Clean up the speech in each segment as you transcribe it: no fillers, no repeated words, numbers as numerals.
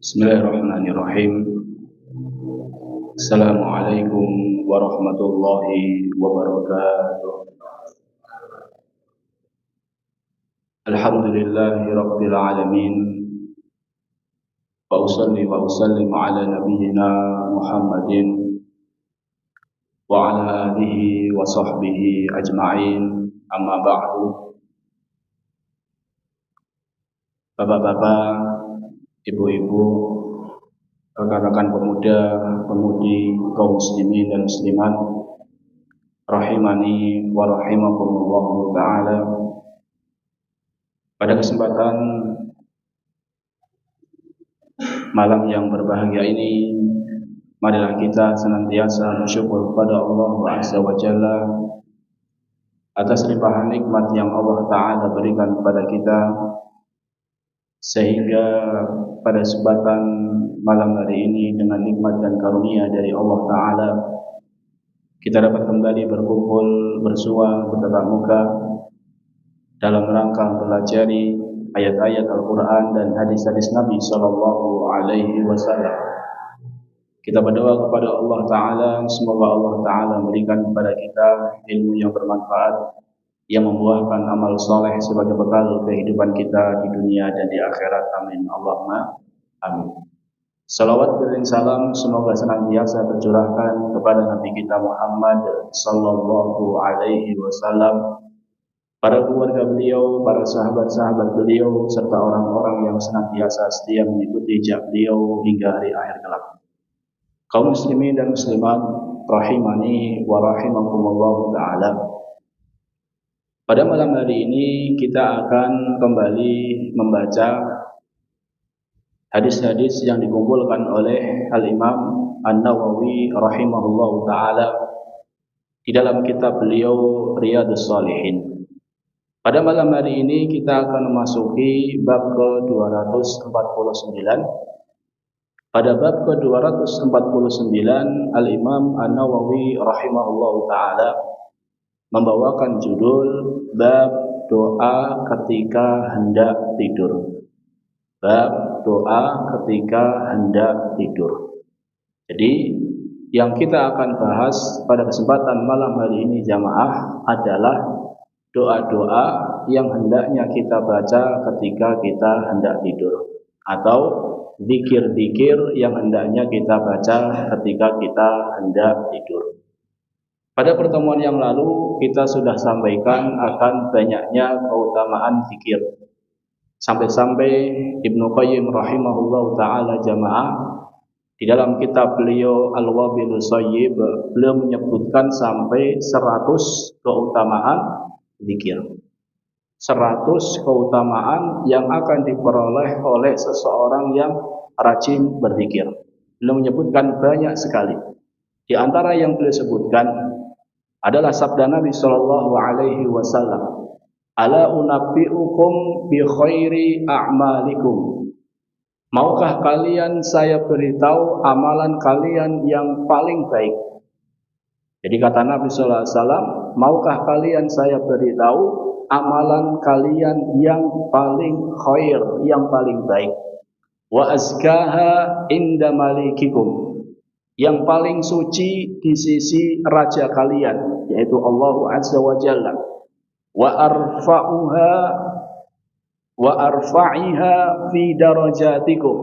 Bismillahirrahmanirrahim. Assalamualaikum warahmatullahi wabarakatuh. Alhamdulillahi rabbil alamin. Wa usalli wa usallim ala nabiyyina Muhammadin wa ala alihi wa sahbihi ajma'in. Amma ba'du. Bapak-bapak, ibu-ibu, rekan-rekan pemuda, pemudi, kaum muslimin dan muslimat, rahimani wa rahimakumullah ta'ala. Pada kesempatan malam yang berbahagia ini, marilah kita senantiasa bersyukur kepada Allah Azza wa Jalla atas limpahan nikmat yang Allah Ta'ala berikan kepada kita, sehingga pada kesempatan malam hari ini dengan nikmat dan karunia dari Allah Ta'ala kita dapat kembali berkumpul bersua bertatap muka dalam rangka mempelajari ayat-ayat Al-Quran dan hadis-hadis Nabi Sallallahu Alaihi Wasallam. Kita berdoa kepada Allah Ta'ala, semoga Allah Ta'ala memberikan kepada kita ilmu yang bermanfaat, yang membuahkan amal soleh sebagai bekal kehidupan kita di dunia dan di akhirat. Amin. Allahumma amin. Salawat dan salam semoga senantiasa tercurahkan kepada Nabi kita Muhammad Sallallahu Alaihi Wasallam, para keluarga beliau, para sahabat-sahabat beliau, serta orang-orang yang senantiasa setia mengikuti jejak beliau hingga hari akhir kelak. Kaum muslimin dan muslimat, rahimani wa rahimakumullah ta'ala. Pada malam hari ini kita akan kembali membaca hadis-hadis yang dikumpulkan oleh Al-Imam An-Nawawi rahimahullah ta'ala di dalam kitab beliau Riyadhus Shalihin. Pada malam hari ini kita akan memasuki bab ke-249. Pada bab ke-249 Al-Imam An-Nawawi rahimahullah ta'ala membawakan judul bab doa ketika hendak tidur. Bab doa ketika hendak tidur. Jadi yang kita akan bahas pada kesempatan malam hari ini jamaah adalah doa-doa yang hendaknya kita baca ketika kita hendak tidur, atau zikir-zikir yang hendaknya kita baca ketika kita hendak tidur. Pada pertemuan yang lalu kita sudah sampaikan akan banyaknya keutamaan zikir. Sampai-sampai Ibnu Qayyim rahimahullah ta'ala jamaah di dalam kitab beliau Al-Wabilus Shayyib beliau menyebutkan sampai 100 keutamaan zikir. 100 keutamaan yang akan diperoleh oleh seseorang yang rajin berzikir. Beliau menyebutkan banyak sekali. Di antara yang beliau sebutkan adalah sabda Nabi Sallallahu Alaihi Wasallam, "Ala unabbi'ukum bi khairi a'malikum." Maukah kalian saya beritahu amalan kalian yang paling baik? Jadi kata Nabi Sallallahu Alaihi Wasallam, maukah kalian saya beritahu amalan kalian yang paling khair, yang paling baik? Wa azkaha inda malikikum, yang paling suci di sisi raja kalian. yaitu Allah Azza wa Jalla. Wa arfa'iha fi darajatikum,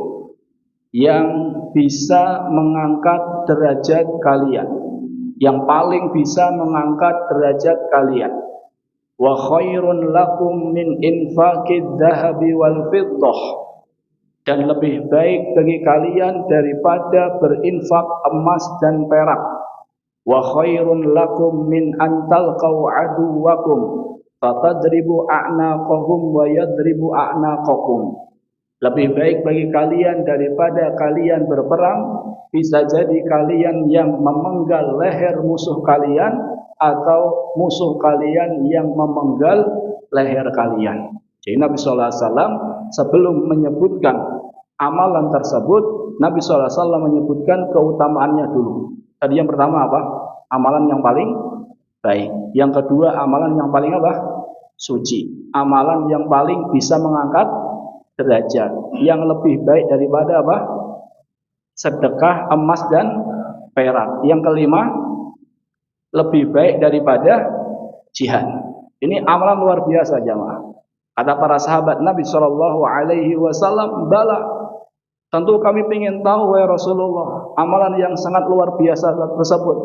yang bisa mengangkat derajat kalian, yang paling bisa mengangkat derajat kalian. Wa khairun lakum min infaqid dhahabi wal fiddah, dan lebih baik bagi kalian daripada berinfak emas dan perak. Wa khairun lakum min an talqaw aduwakum fatadribu a'naqahum wa yadribu a'naqakum. Lebih baik bagi kalian daripada kalian berperang, bisa jadi kalian yang memenggal leher musuh kalian atau musuh kalian yang memenggal leher kalian. Jadi Nabi sallallahu alaihi wasallam sebelum menyebutkan amalan tersebut, Nabi sallallahu alaihi wasallam menyebutkan keutamaannya dulu. Tadi yang pertama apa? Amalan yang paling baik. Yang kedua, amalan yang paling apa? Suci. Amalan yang paling bisa mengangkat derajat. Yang lebih baik daripada apa? Sedekah emas dan perak. Yang kelima, lebih baik daripada jihad. Ini amalan luar biasa jamaah. Kata para sahabat Nabi sallallahu alaihi wasallam, "Bala, tentu kami ingin tahu ya Rasulullah, amalan yang sangat luar biasa tersebut."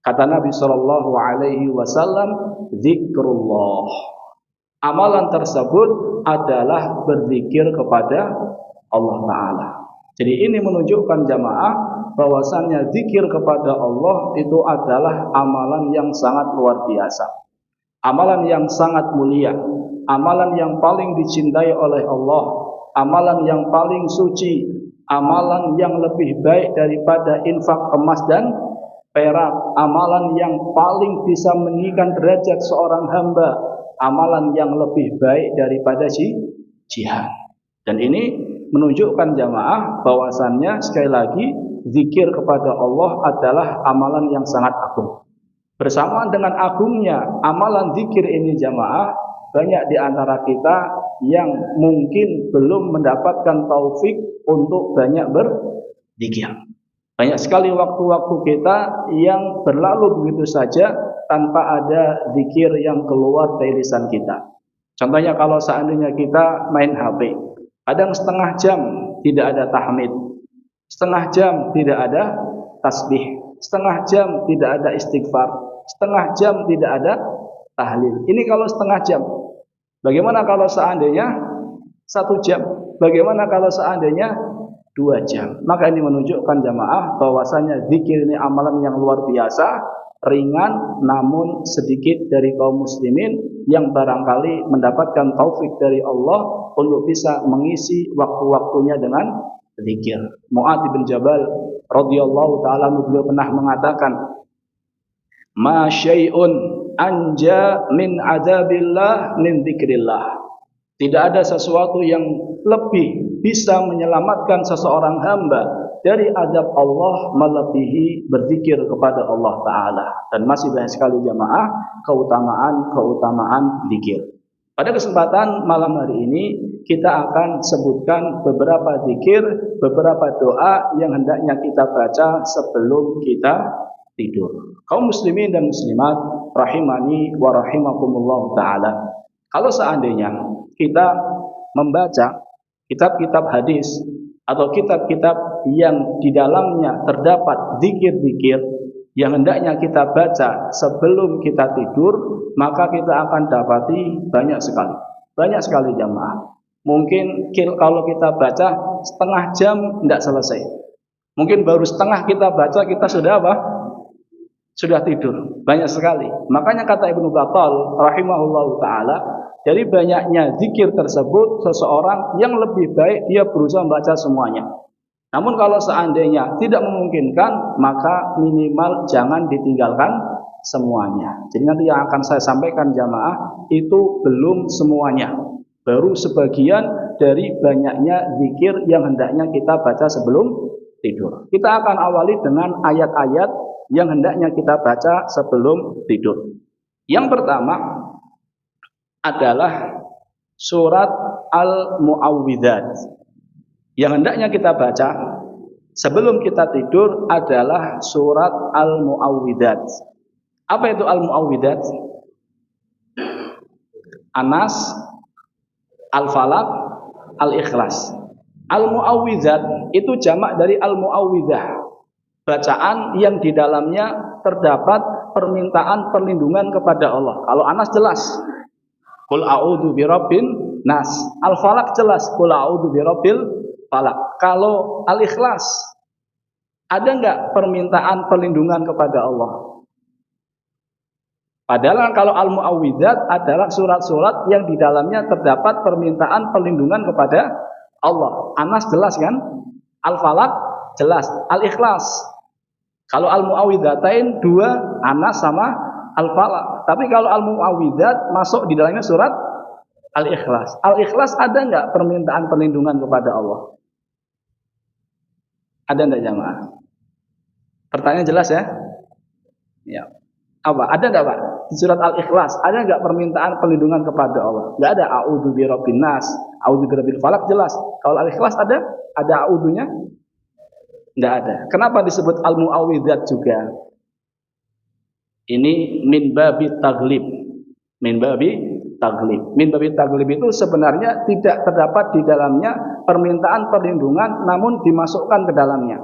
Kata Nabi sallallahu alaihi wasallam, "Zikrullah." Amalan tersebut adalah berzikir kepada Allah Ta'ala. Jadi ini menunjukkan jamaah bahwasannya zikir kepada Allah itu adalah amalan yang sangat luar biasa, amalan yang sangat mulia, amalan yang paling dicintai oleh Allah, amalan yang paling suci, amalan yang lebih baik daripada infak emas dan perak, amalan yang paling bisa meninggikan derajat seorang hamba, amalan yang lebih baik daripada jihad. Dan ini menunjukkan jamaah bahwasannya sekali lagi zikir kepada Allah adalah amalan yang sangat agung. Bersamaan dengan agungnya amalan zikir ini jamaah, banyak di antara kita yang mungkin belum mendapatkan taufik untuk banyak berzikir. Banyak sekali waktu-waktu kita yang berlalu begitu saja tanpa ada zikir yang keluar dari lisan kita. Contohnya kalau seandainya kita main HP, kadang setengah jam tidak ada tahmid, setengah jam tidak ada tasbih, setengah jam tidak ada istighfar, setengah jam tidak ada tahlil. Ini kalau setengah jam. Bagaimana kalau seandainya 1 jam? Bagaimana kalau seandainya 2 jam? Maka ini menunjukkan jamaah bahwasanya zikir ini amalan yang luar biasa, ringan namun sedikit dari kaum muslimin yang barangkali mendapatkan taufik dari Allah untuk bisa mengisi waktu-waktunya dengan zikir. Mu'adz bin Jabal radhiyallahu taala beliau pernah mengatakan, "Ma syai'un anja min adzabillah min dzikrillah." Tidak ada sesuatu yang lebih bisa menyelamatkan seseorang hamba dari azab Allah melebihi berzikir kepada Allah Ta'ala. Dan masih banyak sekali jamaah keutamaan zikir. Pada kesempatan malam hari ini kita akan sebutkan beberapa zikir, beberapa doa yang hendaknya kita baca sebelum kita tidur. Kaum muslimin dan muslimat rahimani wa rahimakumullah ta'ala. Kalau seandainya kita membaca kitab-kitab hadis atau kitab-kitab yang di dalamnya terdapat zikir-zikir yang hendaknya kita baca sebelum kita tidur, maka kita akan dapati banyak sekali jamaah. Mungkin kalau kita baca setengah jam tidak selesai. Mungkin baru setengah kita baca kita sudah apa? Sudah tidur. Banyak sekali. Makanya kata Ibnu Battal rahimahullahu taala, dari banyaknya zikir tersebut seseorang yang lebih baik dia berusaha membaca semuanya. Namun kalau seandainya tidak memungkinkan, maka minimal jangan ditinggalkan semuanya. Jadi nanti yang akan saya sampaikan jamaah itu belum semuanya, baru sebagian dari banyaknya zikir yang hendaknya kita baca sebelum tidur. Kita akan awali dengan ayat-ayat yang hendaknya kita baca sebelum tidur. Yang pertama adalah surat Al-Mu'awwidzat. Yang hendaknya kita baca sebelum kita tidur adalah surat Al-Mu'awwidzat. Apa itu al-muawwidat? An-Nas, Al-Falaq, Al-Ikhlas. Al-muawwidat itu jamak dari al-muawwidah, bacaan yang di dalamnya terdapat permintaan perlindungan kepada Allah. Kalau Anas jelas, qul a'udzu birabbin nas. Al-Falaq jelas, qul a'udzu birabbil falaq. Kalau Al-Ikhlas, ada enggak permintaan perlindungan kepada Allah? Padahal kalau al-muawwidzat adalah surat-surat yang di dalamnya terdapat permintaan perlindungan kepada Allah. Anas jelas kan? Al-Falaq jelas. Al-Ikhlas. Kalau al-muawwidzatain dua, Anas sama Al-Falaq. Tapi kalau al-muawwidzat masuk di dalamnya surat Al-Ikhlas. Al-Ikhlas ada enggak permintaan perlindungan kepada Allah? Ada enggak jamaah? Pertanyaan jelas ya? Ya. Apa? Ada enggak, Pak? Di surat Al-Ikhlas ada enggak permintaan perlindungan kepada Allah? Enggak ada. A'udzu birabbin nas, a'udzu birabbil falaq jelas. Kalau Al-Ikhlas ada? Ada a'udzunya? Enggak ada. Kenapa disebut al-muawwidzat juga? Ini min babi taglib. Min babi taglib. Min babi taglib itu sebenarnya tidak terdapat di dalamnya permintaan perlindungan, namun dimasukkan ke dalamnya.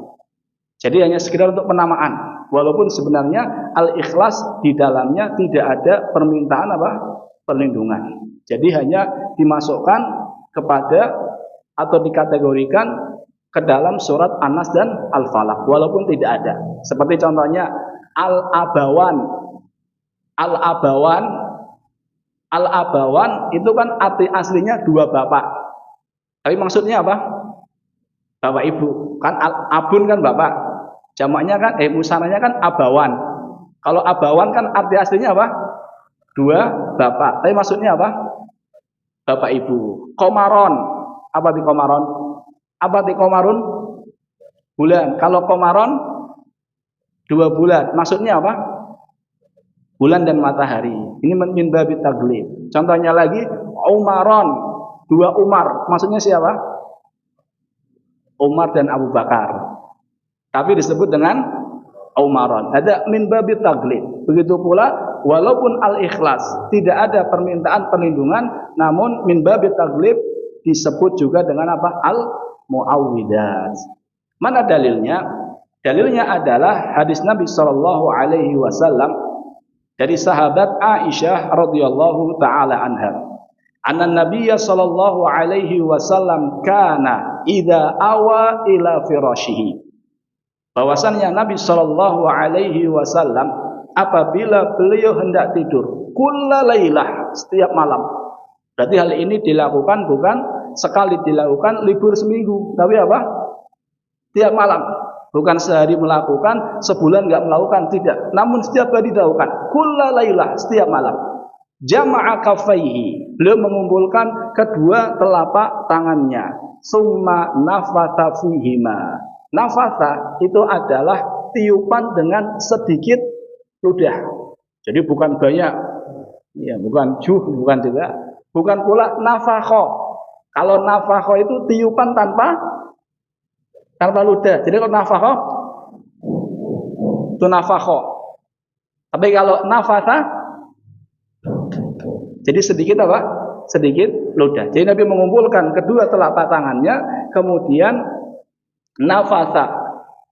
Jadi hanya sekedar untuk penamaan. Walaupun sebenarnya Al-Ikhlas di dalamnya tidak ada permintaan apa? Perlindungan. Jadi hanya dimasukkan kepada atau dikategorikan ke dalam surat An-Nas dan Al-Falaq. Walaupun tidak ada. Seperti contohnya Al-Abawan. Al-Abawan. Al-Abawan itu kan arti aslinya dua bapak. Tapi maksudnya apa? Bapak ibu. Kan Abun kan bapak. Jamaknya kan, musananya kan abawan. Kalau abawan kan arti aslinya apa? Dua bapak. Tapi maksudnya apa? Bapak ibu. Komaron. Apa di komaron? Apa di komarun? Bulan. Kalau komaron 2 bulan. Maksudnya apa? Bulan dan matahari. Ini min babi taglib. Contohnya lagi Umaron. 2 Umar. Maksudnya siapa? Umar dan Abu Bakar. Tapi disebut dengan Umaron. Ada min babi taglib. Begitu pula walaupun Al-Ikhlas tidak ada permintaan perlindungan, namun min babi taglib disebut juga dengan apa? Al-muawwidat. Mana dalilnya? Dalilnya adalah hadis Nabi sallallahu alaihi wasallam dari sahabat Aisyah radhiyallahu taala anha. Anna Nabiyya sallallahu alaihi wasallam kana idza awa ila firashihi. Bahwasannya Nabi sallallahu alaihi wasallam apabila beliau hendak tidur kullalailah, setiap malam. Berarti hal ini dilakukan bukan sekali dilakukan libur seminggu, tapi apa? Tiap malam. Bukan sehari melakukan, sebulan enggak melakukan, tidak. Namun setiap hari dilakukan kullalailah, setiap malam. Jama'a kaffaihi, beliau mengumpulkan kedua telapak tangannya. Summa nafatha fihima. Nafatha itu adalah tiupan dengan sedikit ludah. Jadi bukan banyak, ya, bukan bukan juga, bukan pula nafakho. Kalau nafakho itu tiupan tanpa ludah. Jadi kalau nafakho itu nafakho. Tapi kalau nafatha, jadi sedikit apa? Sedikit ludah. Jadi Nabi mengumpulkan kedua telapak tangannya, kemudian nafatha,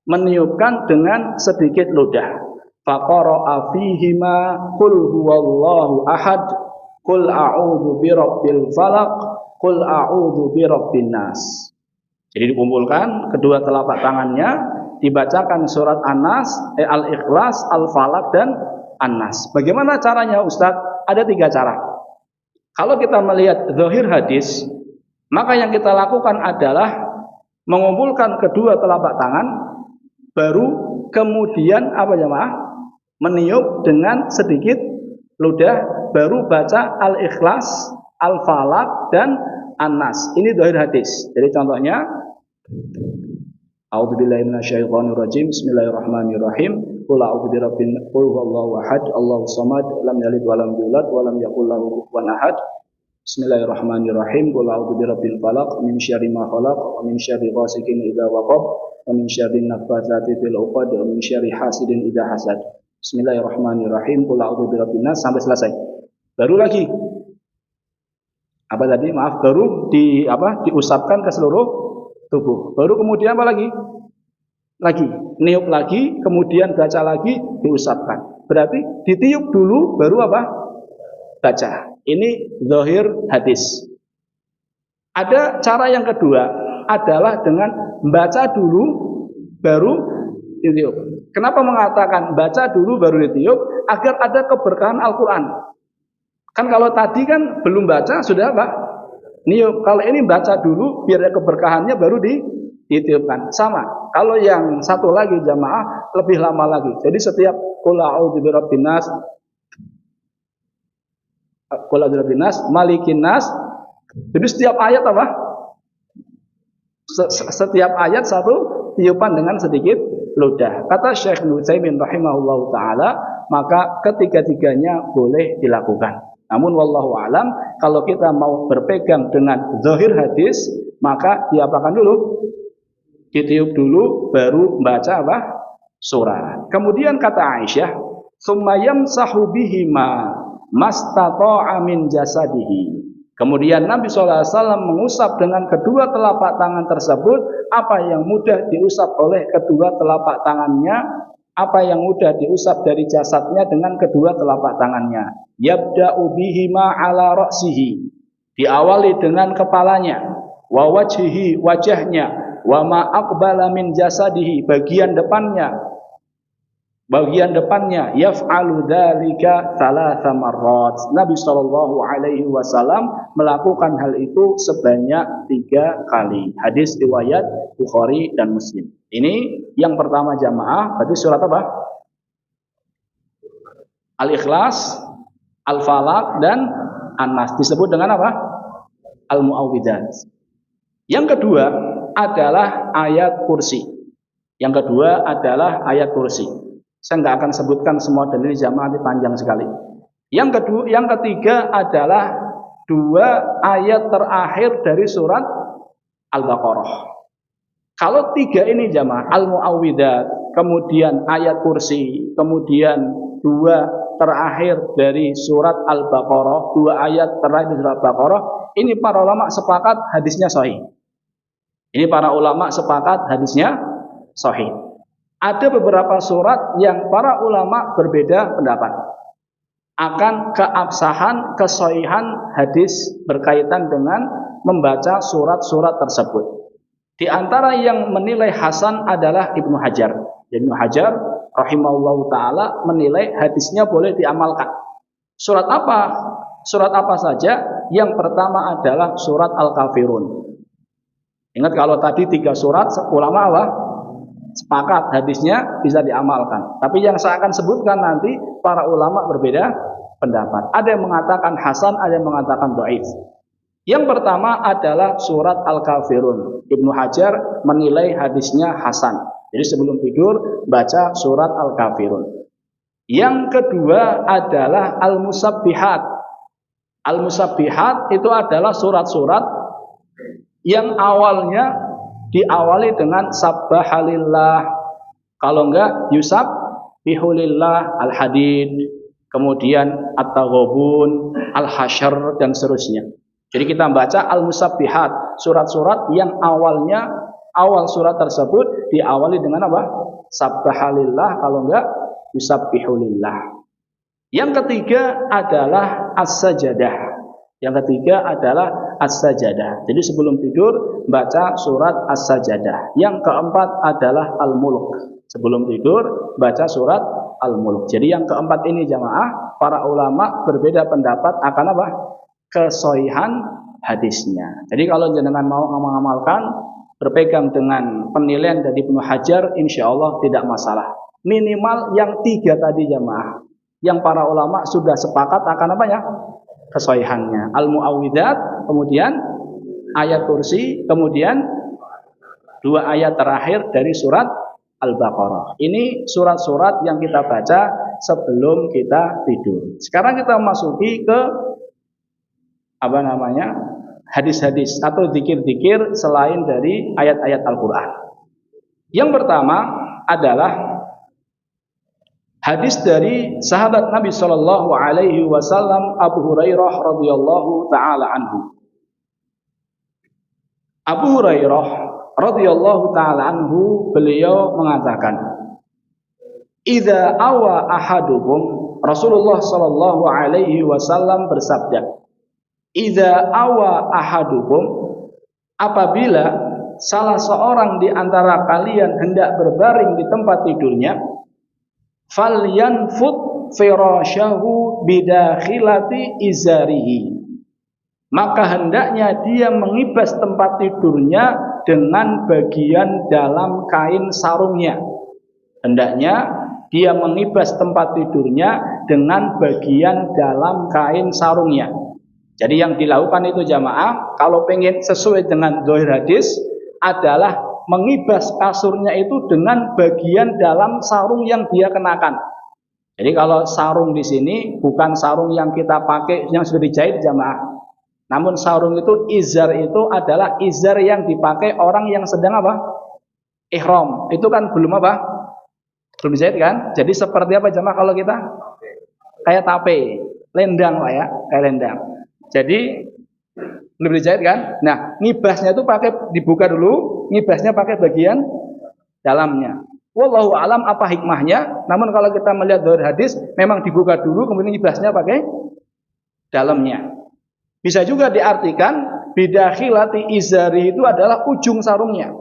meniupkan dengan sedikit ludah. Faqara'a fihima qul huwallahu ahad, qul a'udzu birabbil falaq, qul a'udzu birabbin nas. Jadi dikumpulkan kedua telapak tangannya, dibacakan surat An-Nas, Al-Ikhlas, Al-Falaq dan An-Nas. Bagaimana caranya Ustaz? Ada 3 cara. Kalau kita melihat zahir hadis, maka yang kita lakukan adalah mengumpulkan kedua telapak tangan, baru kemudian apa jemaah? Meniup dengan sedikit ludah, baru baca Al-Ikhlas, Al-Falaq dan An-Nas. Ini zahir hadis. Jadi contohnya A'udzubillahi minasyaitonirrajim. Bismillahirrahmanirrahim. Qul a'udzu birabbin qul huwallahu ahad, Allahus samad, lam yalid wa lam yulad wa lam yakul lahu kufuwan ahad. Bismillahirrahmanirrahim. Qul a'udzu birabbil falaq min syarri ma khalaq wa min syarri ghasikin idza waqab wa min syarri naffasati fil 'uqad wa min syarri hasidin idza hasad. Bismillahirrahmanirrahim. Qul a'udzu birabbin nas sampai selesai. Baru lagi apa tadi? Maaf, baru diusapkan ke seluruh tubuh. Baru kemudian apa lagi? Lagi niup lagi, kemudian baca lagi, diusapkan. Berarti ditiup dulu baru apa? Baca. Ini zahir hadis. Ada cara yang kedua adalah dengan baca dulu baru ditiup. Kenapa mengatakan baca dulu baru ditiup? Agar ada keberkahan Al-Quran. Kan kalau tadi kan belum baca sudah apa? Niup. Kalau ini baca dulu biar ada keberkahannya baru ditiupkan. Sama. Kalau yang satu lagi jamaah lebih lama lagi. Jadi setiap qul a'udzu birabbin nas, qul a'udzu birabbin nas, malikin nas. Jadi setiap ayat apa? Setiap ayat satu tiupan dengan sedikit ludah. Kata Syekh Ibnu Utsaimin rahimahullahu taala, maka ketiga-tiganya boleh dilakukan. Namun wallahu alam, kalau kita mau berpegang dengan zahir hadis, maka diapakan dulu? Ditiup dulu baru membaca apa? Surah. Kemudian kata Aisyah, "Tsumma yamsahu bihima mastata'a min jasadihi." Kemudian Nabi SAW mengusap dengan kedua telapak tangan tersebut apa yang mudah diusap oleh kedua telapak tangannya, apa yang mudah diusap dari jasadnya dengan kedua telapak tangannya. Yabda'u bihima ala ra'sihi. Diawali dengan kepalanya, wa wajhihi, wajahnya, wa ma aqbala min jasadihi, bagian depannya, yaf'alu dzalika thalatha marrat. Nabi sallallahu alaihi wasallam melakukan hal itu sebanyak 3 kali. Hadis riwayat Bukhari dan Muslim. Ini yang pertama jamaah, berarti surat apa? Al-Ikhlas, Al-Falaq dan An-Nas. Disebut dengan apa? Al-Mu'awwidzat. Yang kedua adalah ayat kursi. Saya nggak akan sebutkan semua dalil jamaah, ini panjang sekali. Yang ketiga adalah 2 ayat terakhir dari surat Al-Baqarah. Kalau 3 ini jamaah, Al-Mu'awwidzat, kemudian ayat kursi, kemudian 2 terakhir dari surat Al-Baqarah, 2 ayat terakhir dari surat Al-Baqarah, ini para ulama sepakat hadisnya sahih. Ada beberapa surat yang para ulama berbeda pendapat akan keabsahan, kesahihan hadis berkaitan dengan membaca surat-surat tersebut. Di antara yang menilai hasan adalah Ibnu Hajar. Ibnu Hajar rahimahullahu taala menilai hadisnya boleh diamalkan. Surat apa saja? Yang pertama adalah surat Al-Kafirun. Ingat kalau tadi 3 surat ulama apa? Sepakat hadisnya bisa diamalkan. Tapi yang saya akan sebutkan nanti para ulama berbeda pendapat. Ada yang mengatakan hasan, ada yang mengatakan dhaif. Yang pertama adalah surat Al-Kafirun. Ibnu Hajar menilai hadisnya hasan. Jadi sebelum tidur baca surat Al-Kafirun. Yang kedua adalah Al-Musabbihat. Al-Musabbihat itu adalah surat-surat yang awalnya diawali dengan sabbahalillah, kalau enggak yusabbihulillah, Al-Hadid, kemudian At-Taghabun, Al-Hasyr dan seterusnya. Jadi kita baca Al-Musabbihat, surat-surat yang awal surat tersebut diawali dengan apa? Sabbahalillah, kalau enggak yusabbihulillah. Yang ketiga adalah As-Sajdah. Jadi sebelum tidur baca surat As-Sajdah. Yang keempat adalah Al-Mulk. Sebelum tidur baca surat Al-Mulk. Jadi yang keempat ini jamaah, para ulama berbeda pendapat akan apa? Kesahihan hadisnya. Jadi kalau jenengan mau mengamalkan, berpegang dengan penilaian dari Ibnu Hajar, insya Allah tidak masalah. Minimal yang 3 tadi jamaah, yang para ulama sudah sepakat akan apa ya? Kesahihannya. Al-Mu'awwidzat, kemudian ayat kursi, kemudian 2 ayat terakhir dari surat Al-Baqarah. Ini surat-surat yang kita baca sebelum kita tidur. Sekarang kita masuki ke hadis-hadis atau zikir-zikir selain dari ayat-ayat Al-Quran. Yang pertama adalah Hadis dari sahabat Nabi Shallallahu Alaihi Wasallam Abu Hurairah radhiyallahu taala anhu. Abu Hurairah radhiyallahu taala anhu beliau mengatakan, "Idza awa ahadukum," Rasulullah Shallallahu Alaihi Wasallam bersabda, "Idza awa ahadukum," apabila salah seorang di antara kalian hendak berbaring di tempat tidurnya, falyanfut firasyahu bidakhilati izarihi, maka hendaknya dia mengibas tempat tidurnya dengan bagian dalam kain sarungnya. Hendaknya dia mengibas tempat tidurnya dengan bagian dalam kain sarungnya. Jadi yang dilakukan itu jamaah, kalau pengen sesuai dengan zahir hadis, adalah mengibas kasurnya itu dengan bagian dalam sarung yang dia kenakan. Jadi kalau sarung di sini bukan sarung yang kita pakai yang sudah dijahit jamaah. Namun sarung itu, izar itu adalah izar yang dipakai orang yang sedang apa? Ihram. Itu kan belum apa? Belum dijahit kan? Jadi seperti apa jamaah kalau kita? Kayak tape, lendang lah ya, kayak lendang. Jadi belum dijahit kan? Nah, ngibasnya itu pakai dibuka dulu, ngibasnya pakai bagian dalamnya. Wallahu alam apa hikmahnya? Namun kalau kita melihat dari hadis, memang dibuka dulu, kemudian ngibasnya pakai dalamnya. Bisa juga diartikan bidakhilati izari itu adalah ujung sarungnya.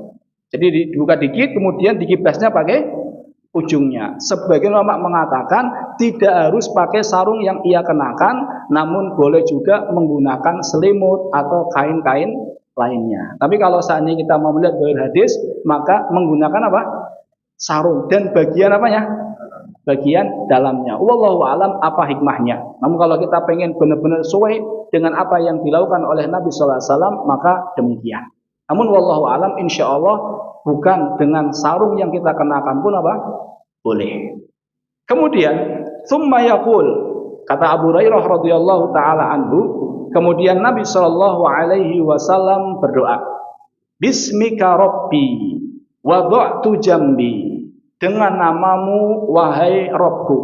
Jadi dibuka dikit, kemudian dikibasnya pakai ujungnya. Sebagian ulama mengatakan tidak harus pakai sarung yang ia kenakan, namun boleh juga menggunakan selimut atau kain-kain lainnya. Tapi kalau seandainya kita mau melihat dari hadis, maka menggunakan apa? Sarung dan bagian apanya? Bagian dalamnya. Wallahu alam apa hikmahnya. Namun kalau kita pengen benar-benar sesuai dengan apa yang dilakukan oleh Nabi sallallahu alaihi wasallam, maka demikian. Namun wallahu alam insyaallah bukan dengan sarung yang kita kenakan pun apa? Boleh. Kemudian tsumma yaqul, kata Abu Hurairah radhiyallahu taala anhu, kemudian Nabi sallallahu alaihi wasallam berdoa, "Bismika rabbi wada'tu jambi," dengan namamu wahai Rabbku.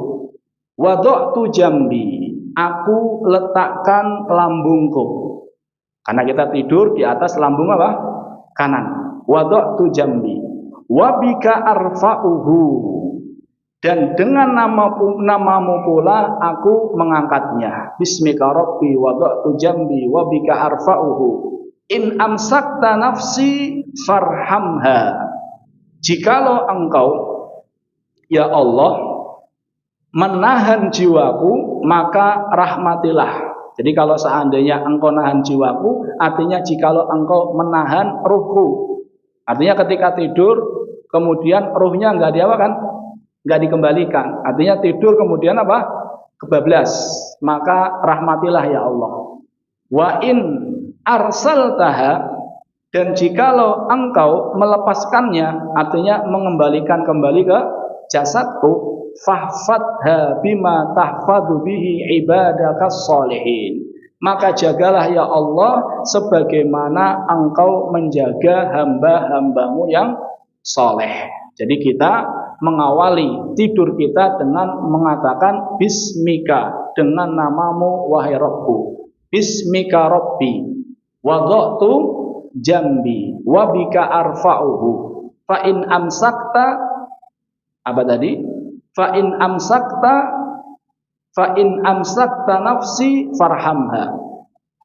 Wada'tu jambi, aku letakkan lambungku. Karena kita tidur di atas lambung apa? Kanan. Wada'tu jambi wabika arfa'uhu, dan dengan namamu pula aku mengangkatnya. Bismika rabbi wada'tu jambi wabika arfa'uhu, in amsakta nafsi farhamha, jikalau engkau ya Allah menahan jiwaku maka rahmatilah. Jadi kalau seandainya engkau nahan jiwaku, artinya jikalau engkau menahan ruhku. Artinya ketika tidur, kemudian ruhnya enggak diapakan, enggak dikembalikan. Artinya tidur kemudian apa? Kebablas. Maka rahmatilah ya Allah. Wa in arsaltaha, dan jikalau engkau melepaskannya, artinya mengembalikan kembali ke jasadku, fahfadha bima tahfadhu bihi ibadakas sholihin, maka jagalah ya Allah sebagaimana engkau menjaga hamba-hambamu yang soleh. Jadi kita mengawali tidur kita dengan mengatakan bismika, dengan namamu wahai Rabbku. Bismika Rabbi wada'tu jambi wabika arfa'uhu, fa in amsakta, apa tadi? Fa in amsakta nafsi farhamha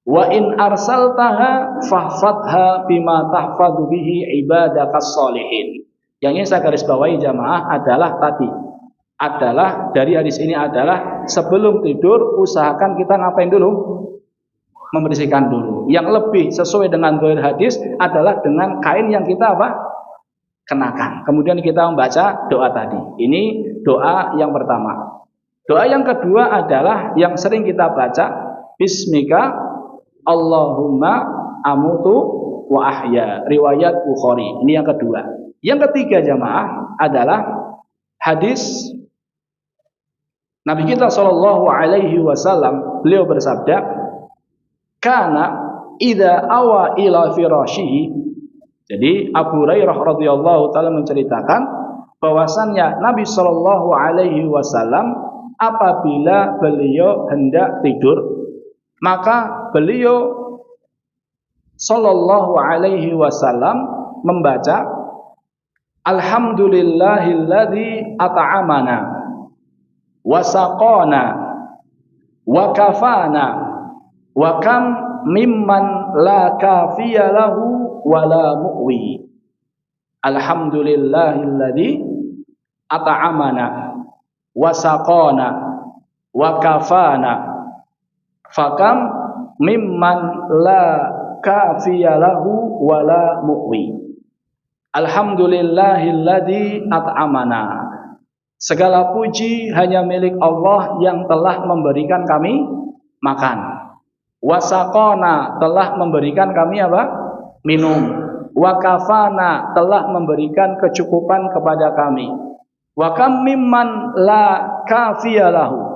wa in arsaltaha fahfadha bima tahfadhu bihi ibadakas sholihin. Yang ini saya garis bawahi jamaah adalah tadi, adalah dari hadis ini adalah sebelum tidur usahakan kita ngapain dulu? Membersihkan dulu. Yang lebih sesuai dengan zahir hadis adalah dengan kain yang kita apa? Kenakan. Kemudian kita membaca doa tadi. Ini doa yang pertama. Doa yang kedua adalah yang sering kita baca, Bismika Allahumma amutu wa ahya, riwayat Bukhari. Ini yang kedua. Yang ketiga jamaah adalah hadis Nabi kita sallallahu alaihi wasallam, beliau bersabda, "Kana idza awa ila firashihi." Jadi Abu Hurairah radhiyallahu taala menceritakan bahwasannya Nabi Shallallahu Alaihi Wasallam apabila beliau hendak tidur, maka beliau Shallallahu Alaihi Wasallam membaca Alhamdulillahilladzi at'amana wa saqana wa kafana wa kam mimman la kafiya lahu wa la mu'wi. Alhamdulillahilladzi at'amana wa saqana wa kafana fakam mimman la kafiya lahu wa la mu'wi. Alhamdulillahilladzi at'amana. Segala puji hanya milik Allah yang telah memberikan kami makan. Wasaqona, telah memberikan kami apa? Minum. Wakafana, telah memberikan kecukupan kepada kami. Wakam mimman la kafiyalahu.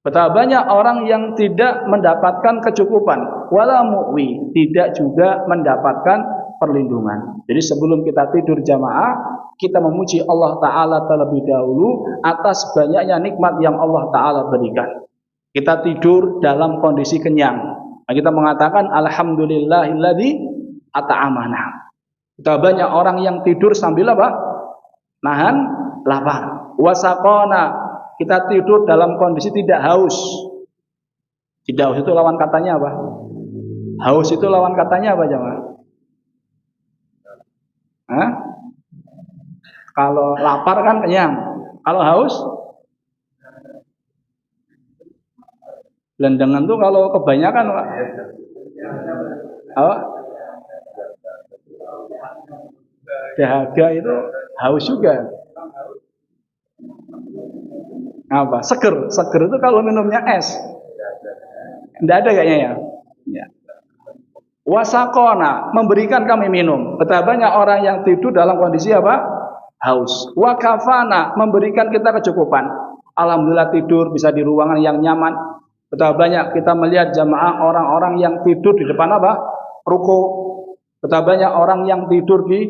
Betapa banyak orang yang tidak mendapatkan kecukupan. Wala mu'wi, tidak juga mendapatkan perlindungan. Jadi sebelum kita tidur jamaah, kita memuji Allah Ta'ala terlebih dahulu atas banyaknya nikmat yang Allah Ta'ala berikan. Kita tidur dalam kondisi kenyang. Nah, kita mengatakan Alhamdulillahilladzi at'amana. Kita banyak orang yang tidur sambil apa? Nahan lapar. Wasaqona, kita tidur dalam kondisi tidak haus. Tidak haus itu lawan katanya apa? Haus itu lawan katanya apa jemaah? Hah? Kalau lapar kan kenyang. Kalau haus? Lendengan tuh kalau kebanyakan Pak. Apa? Dahaga itu haus juga. Apa? Seger. Seger itu kalau minumnya es. Tidak ada kayaknya ya. Ya. Wasaqona, memberikan kami minum. Betapa banyak orang yang tidur dalam kondisi apa? Haus. Wakafana, memberikan kita kecukupan. Alhamdulillah tidur bisa di ruangan yang nyaman. Betapa banyak kita melihat jamaah orang-orang yang tidur di depan apa? Ruko. Betapa banyak orang yang tidur di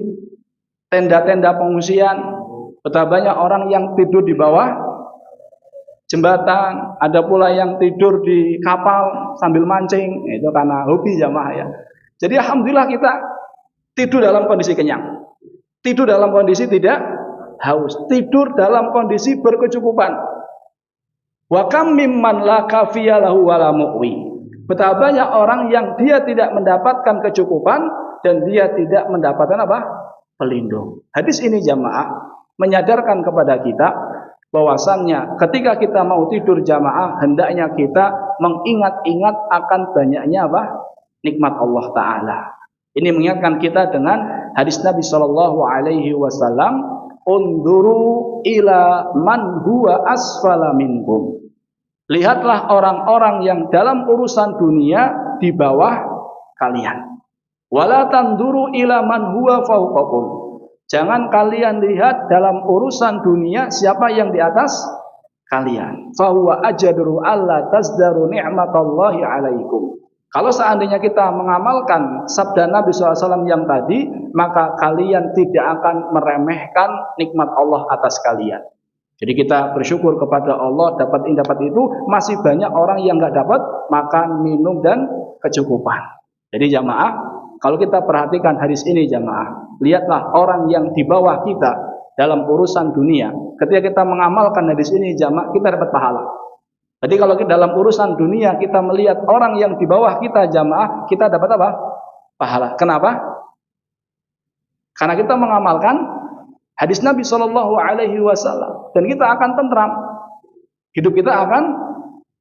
tenda-tenda pengungsian. Betapa banyak orang yang tidur di bawah jembatan. Ada pula yang tidur di kapal sambil mancing. Itu karena hobi jamaah ya. Jadi alhamdulillah kita tidur dalam kondisi kenyang. Tidur dalam kondisi tidak haus. Tidur dalam kondisi berkecukupan. Wa kam mimman la kafiya lahu wa la mu'wi. Betapa banyak orang yang dia tidak mendapatkan kecukupan dan dia tidak mendapatkan apa? Pelindung. Hadis ini jamaah menyadarkan kepada kita bahwasannya ketika kita mau tidur jamaah hendaknya kita mengingat-ingat akan banyaknya apa? Nikmat Allah Ta'ala. Ini mengingatkan kita dengan hadis Nabi Shallallahu Alaihi Wasallam, "Unduru ila man huwa asfala minkum." Lihatlah orang-orang yang dalam urusan dunia di bawah kalian. Wala tanduru ila man huwa fawqakum. Jangan kalian lihat dalam urusan dunia siapa yang di atas kalian. Fahuwa ajadru alla tazdaru ni'matallahi alaikum. Kalau seandainya kita mengamalkan sabda Nabi SAW yang tadi, maka kalian tidak akan meremehkan nikmat Allah atas kalian. Jadi kita bersyukur kepada Allah dapat itu, masih banyak orang yang nggak dapat makan, minum dan kecukupan. Jadi jamaah, kalau kita perhatikan hadis ini jamaah, lihatlah orang yang di bawah kita dalam urusan dunia. Ketika kita mengamalkan hadis ini jamaah, kita dapat pahala. Jadi kalau dalam urusan dunia kita melihat orang yang di bawah kita jamaah, kita dapat apa? Pahala. Kenapa? Karena kita mengamalkan hadis Nabi Shallallahu Alaihi Wasallam dan kita akan tentram. Hidup kita akan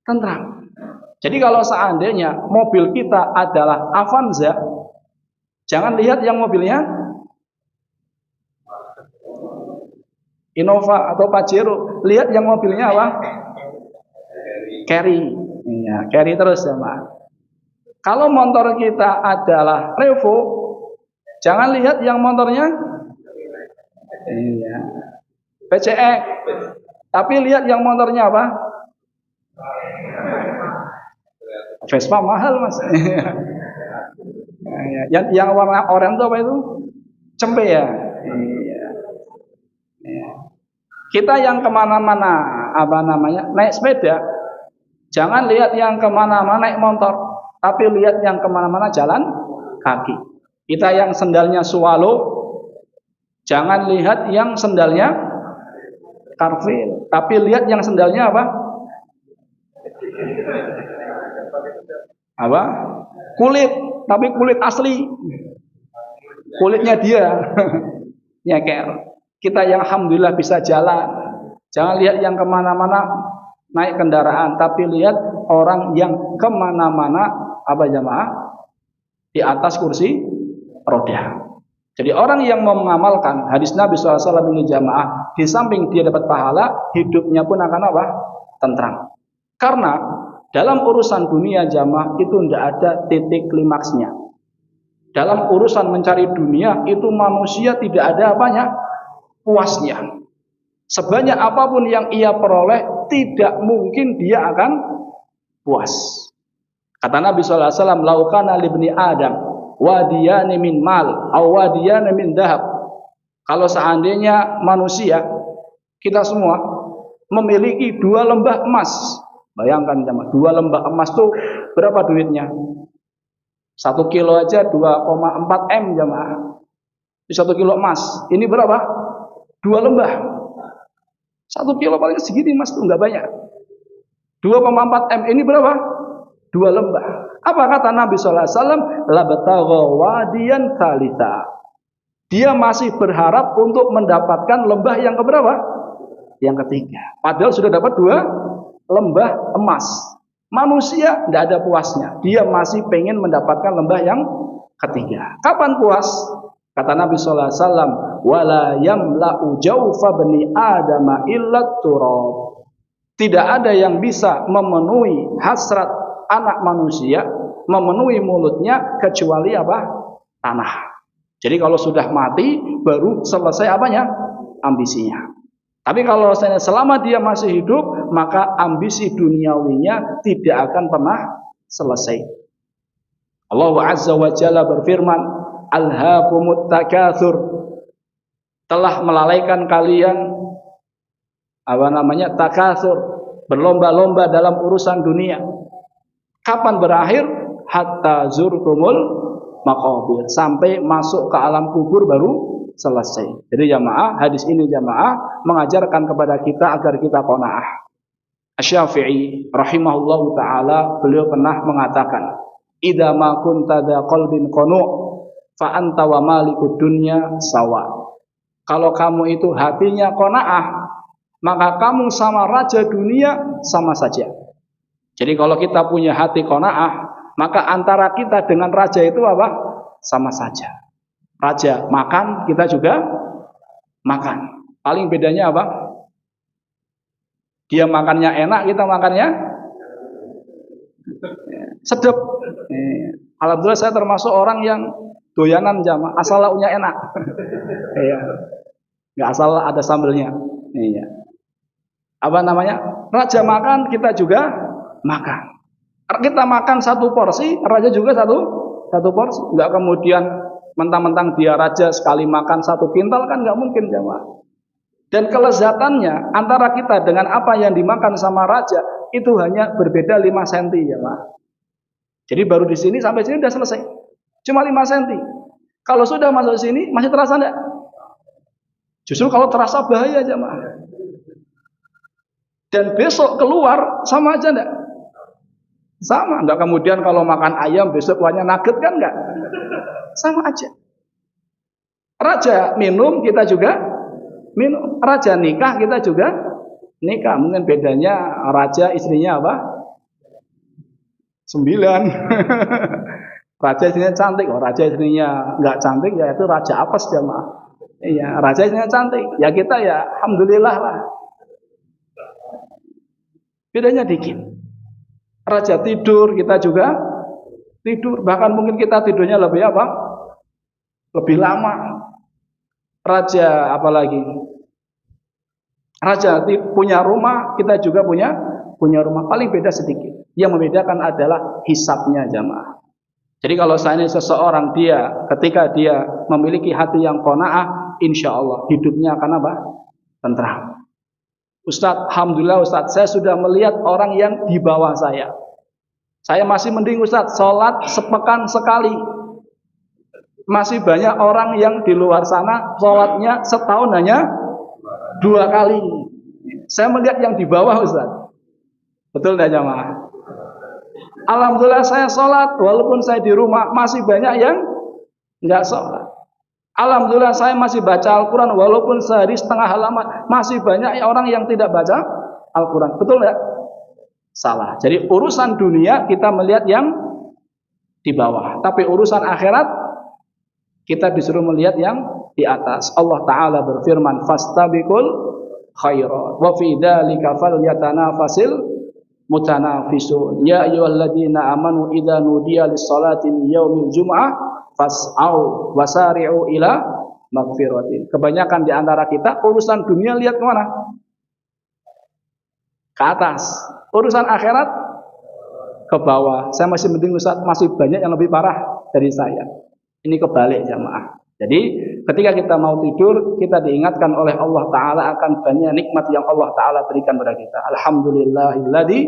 tentram. Jadi kalau seandainya mobil kita adalah Avanza, jangan lihat yang mobilnya Innova atau Pajero, lihat yang mobilnya apa? Carry, ya, carry terus ya Pak. Kalau motor kita adalah Revo, jangan lihat yang motornya iya, PCX, tapi lihat yang motornya apa? Vespa mahal mas. Yang warna oranye itu apa itu? Cempe ya. Iya. Kita yang kemana-mana naik sepeda, jangan lihat yang kemana-mana naik motor, tapi lihat yang kemana-mana jalan kaki. Kita yang sendalnya swallow, jangan lihat yang sendalnya Carvel, tapi lihat yang sendalnya apa? Kulit, tapi kulit asli, kulitnya dia nyeker. Kita yang alhamdulillah bisa jalan, jangan lihat yang kemana-mana naik kendaraan, tapi lihat orang yang kemana-mana jamaah di atas kursi roda. Jadi orang yang mau mengamalkan hadis Nabi SAW ini jamaah, di samping dia dapat pahala, hidupnya pun akan tentram. Karena dalam urusan dunia jamaah itu tidak ada titik klimaksnya. Dalam urusan mencari dunia itu manusia tidak ada puasnya. Sebanyak apapun yang ia peroleh, tidak mungkin dia akan puas. Kata Nabi SAW, laukana libni Adam wadiyani min mal aw wadiyani min dahab. Kalau seandainya manusia, kita semua memiliki 2 lembah emas. Bayangkan jemaah, 2 lembah emas itu berapa duitnya? 1 kilo aja 2,4 M jemaah. 1 kilo emas. Ini berapa? 2 lembah. 1 kilo paling segini emas itu enggak banyak. 2,4 M ini berapa? 2 lembah. Apa kata Nabi SAW? Labtagha wadiyan thalitha. Dia masih berharap untuk mendapatkan lembah yang keberapa? Yang ketiga. Padahal sudah dapat 2 lembah emas. Manusia tidak ada puasnya. Dia masih pengen mendapatkan lembah yang ketiga. Kapan puas? Kata Nabi SAW, wala yamla'u jawfa bani adama illa turab. Tidak ada yang bisa memenuhi hasrat anak manusia, memenuhi mulutnya kecuali tanah. Jadi kalau sudah mati baru selesai ambisinya. Tapi kalau selama dia masih hidup, maka ambisi duniawinya tidak akan pernah selesai. Allah Azza wa Jalla berfirman, alhaakumut takatsur, telah melalaikan kalian takatsur, berlomba-lomba dalam urusan dunia. Kapan berakhir? Hatta zurtumul maqabir, sampai masuk ke alam kubur baru selesai. Jadi jamaah, hadis ini jamaah mengajarkan kepada kita agar kita qanaah. Asy-Syafi'i rahimahullahu taala, beliau pernah mengatakan, idza ma kunta dza qalbin qanu' fa anta wa malikud dunya sawa. Kalau kamu itu hatinya qanaah, maka kamu sama raja dunia sama saja. Jadi kalau kita punya hati qanaah, maka antara kita dengan raja itu sama saja. Raja makan, kita juga makan. Paling bedanya Dia makannya enak, kita makannya sedep. Alhamdulillah saya termasuk orang yang doyanan jamaah, asal lauknya enak. Nggak asal ada sambelnya. Raja makan, kita juga makan. Kita makan 1 porsi, raja juga satu porsi. Nggak kemudian mentang-mentang dia raja sekali makan 1 kintal, kan nggak mungkin jamaah. Dan kelezatannya antara kita dengan apa yang dimakan sama raja itu hanya berbeda 5 cm jamaah. Jadi baru di sini sampai sini sudah selesai. Cuma 5 cm. Kalau sudah masuk sini masih terasa enggak? Justru kalau terasa bahaya jamaah. Dan besok keluar sama aja enggak? Sama, enggak kemudian kalau makan ayam besok kuahnya nugget kan enggak? Sama aja. Raja minum, kita juga minum. Raja nikah, kita juga nikah. Mungkin bedanya raja istrinya 9. Raja istrinya cantik, raja istrinya enggak cantik, ya itu raja apes jamaah. Iya, raja istrinya cantik, ya kita ya alhamdulillah lah. Bedanya dikit. Raja tidur, kita juga tidur. Bahkan mungkin kita tidurnya lebih lebih lama. Raja apalagi? Raja punya rumah, kita juga punya rumah. Paling beda sedikit. Yang membedakan adalah hisabnya jamaah. Jadi kalau seseorang ketika dia memiliki hati yang qanaah, insya Allah hidupnya akan tentram. Ustadz, alhamdulillah Ustadz, saya sudah melihat orang yang di bawah saya. Saya masih mending Ustadz, sholat sepekan sekali. Masih banyak orang yang di luar sana sholatnya setahun hanya 2 kali. Saya melihat yang di bawah Ustadz. Betul tidak jamaah? Alhamdulillah saya sholat, walaupun saya di rumah masih banyak yang nggak sholat. Alhamdulillah saya masih baca Al-Quran, walaupun sehari setengah halaman masih banyak orang yang tidak baca Al-Quran. Betul nggak? Salah. Jadi urusan dunia kita melihat yang di bawah, tapi urusan akhirat kita disuruh melihat yang di atas. Allah Ta'ala berfirman, fastabiqul khairat wa fi dzalika falyatanafasil mutanafisun. Ya ayyuhalladzina amanu idza nudiya lis-salati min yaumil jum'ah fas'au wasari'u ila magfiratin. Kebanyakan di antara kita urusan dunia lihat kemana? Ke atas. Urusan akhirat ke bawah. Saya masih mending Ustaz, masih banyak yang lebih parah dari saya. Ini kebalik jamaah. Jadi ketika kita mau tidur, kita diingatkan oleh Allah Ta'ala akan banyak nikmat yang Allah Ta'ala berikan kepada kita. Alhamdulillahilladzi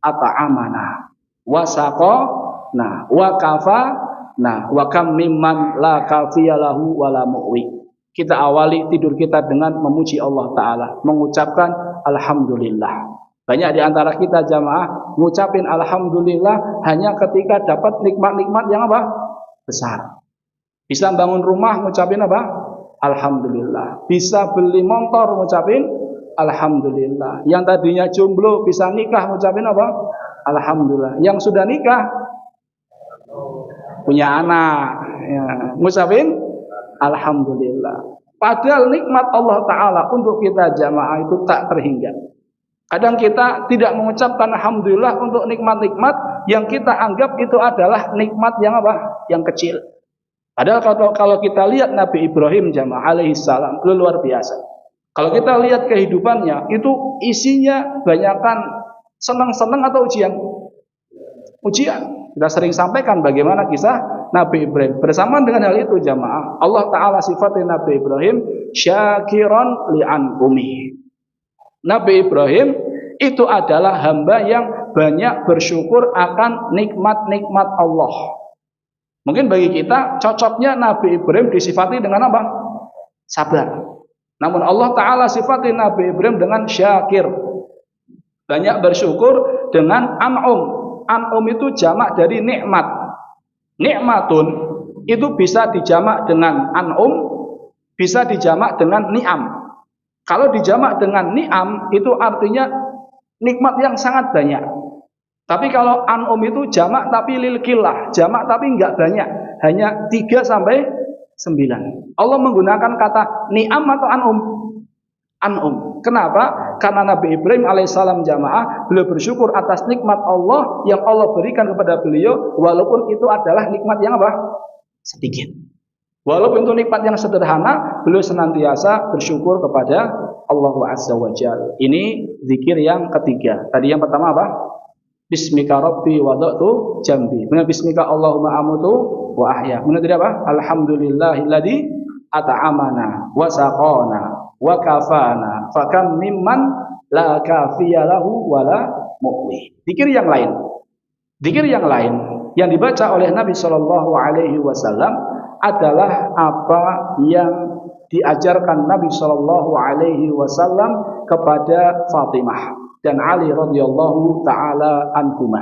at'amana wa saqana wa kafana wa kam mimman la kafiyalahu wa la mu'wi. Kita awali tidur kita dengan memuji Allah Ta'ala, mengucapkan Alhamdulillah. Banyak di antara kita jamaah ngucapin Alhamdulillah hanya ketika dapat nikmat-nikmat yang apa? Besar. Bisa bangun rumah ngucapin apa? Alhamdulillah. Bisa beli motor ngucapin Alhamdulillah. Yang tadinya jomblo bisa nikah ngucapin apa? Alhamdulillah. Yang sudah nikah punya anak ya, ngucapin Alhamdulillah. Padahal nikmat Allah Ta'ala untuk kita jamaah itu tak terhingga. Kadang kita tidak mengucapkan Alhamdulillah untuk nikmat-nikmat yang kita anggap itu adalah nikmat yang apa? Yang kecil. Padahal kalau kita lihat Nabi Ibrahim jamaah alaihi salam itu luar biasa. Kalau kita lihat kehidupannya itu isinya banyakkan senang-senang atau ujian? Ujian. Kita sering sampaikan bagaimana kisah Nabi Ibrahim. Bersamaan dengan hal itu jamaah, Allah Ta'ala sifatin Nabi Ibrahim syakiran li'an'umi. Nabi Ibrahim itu adalah hamba yang banyak bersyukur akan nikmat-nikmat Allah. Mungkin bagi kita cocoknya Nabi Ibrahim disifati dengan apa? Sabar. Namun Allah Ta'ala sifati Nabi Ibrahim dengan syakir. Banyak bersyukur dengan an'um. An'um itu jamak dari nikmat. Nikmatun itu bisa dijamak dengan an'um, bisa dijamak dengan ni'am. Kalau dijamak dengan ni'am itu artinya nikmat yang sangat banyak. Tapi kalau an'um itu jamak tapi lil qillah, jamak tapi enggak banyak, hanya 3 sampai 9. Allah menggunakan kata ni'am atau an'um? An'um. Kenapa? Karena Nabi Ibrahim alaihissalam jamaah beliau bersyukur atas nikmat Allah yang Allah berikan kepada beliau, walaupun itu adalah nikmat yang apa? Sedikit. Walaupun itu nikmat yang sederhana, beliau senantiasa bersyukur kepada Allah Azza wa Jalla. Ini zikir yang ketiga. Tadi yang pertama apa? Bismika Rabbi wada'tu jambi. Kemudian Bismika Allahumma amutu wa ahya. Kemudian tadi apa? Alhamdulillahilladzi at'amana wa saqana wa kafana fakam mimman la kafiyalahu wa la mu'wi. Zikir yang lain. Zikir yang lain yang dibaca oleh Nabi sallallahu alaihi wasallam adalah apa yang diajarkan Nabi sallallahu alaihi wasallam kepada Fatimah dan Ali radhiyallahu taala anhuma.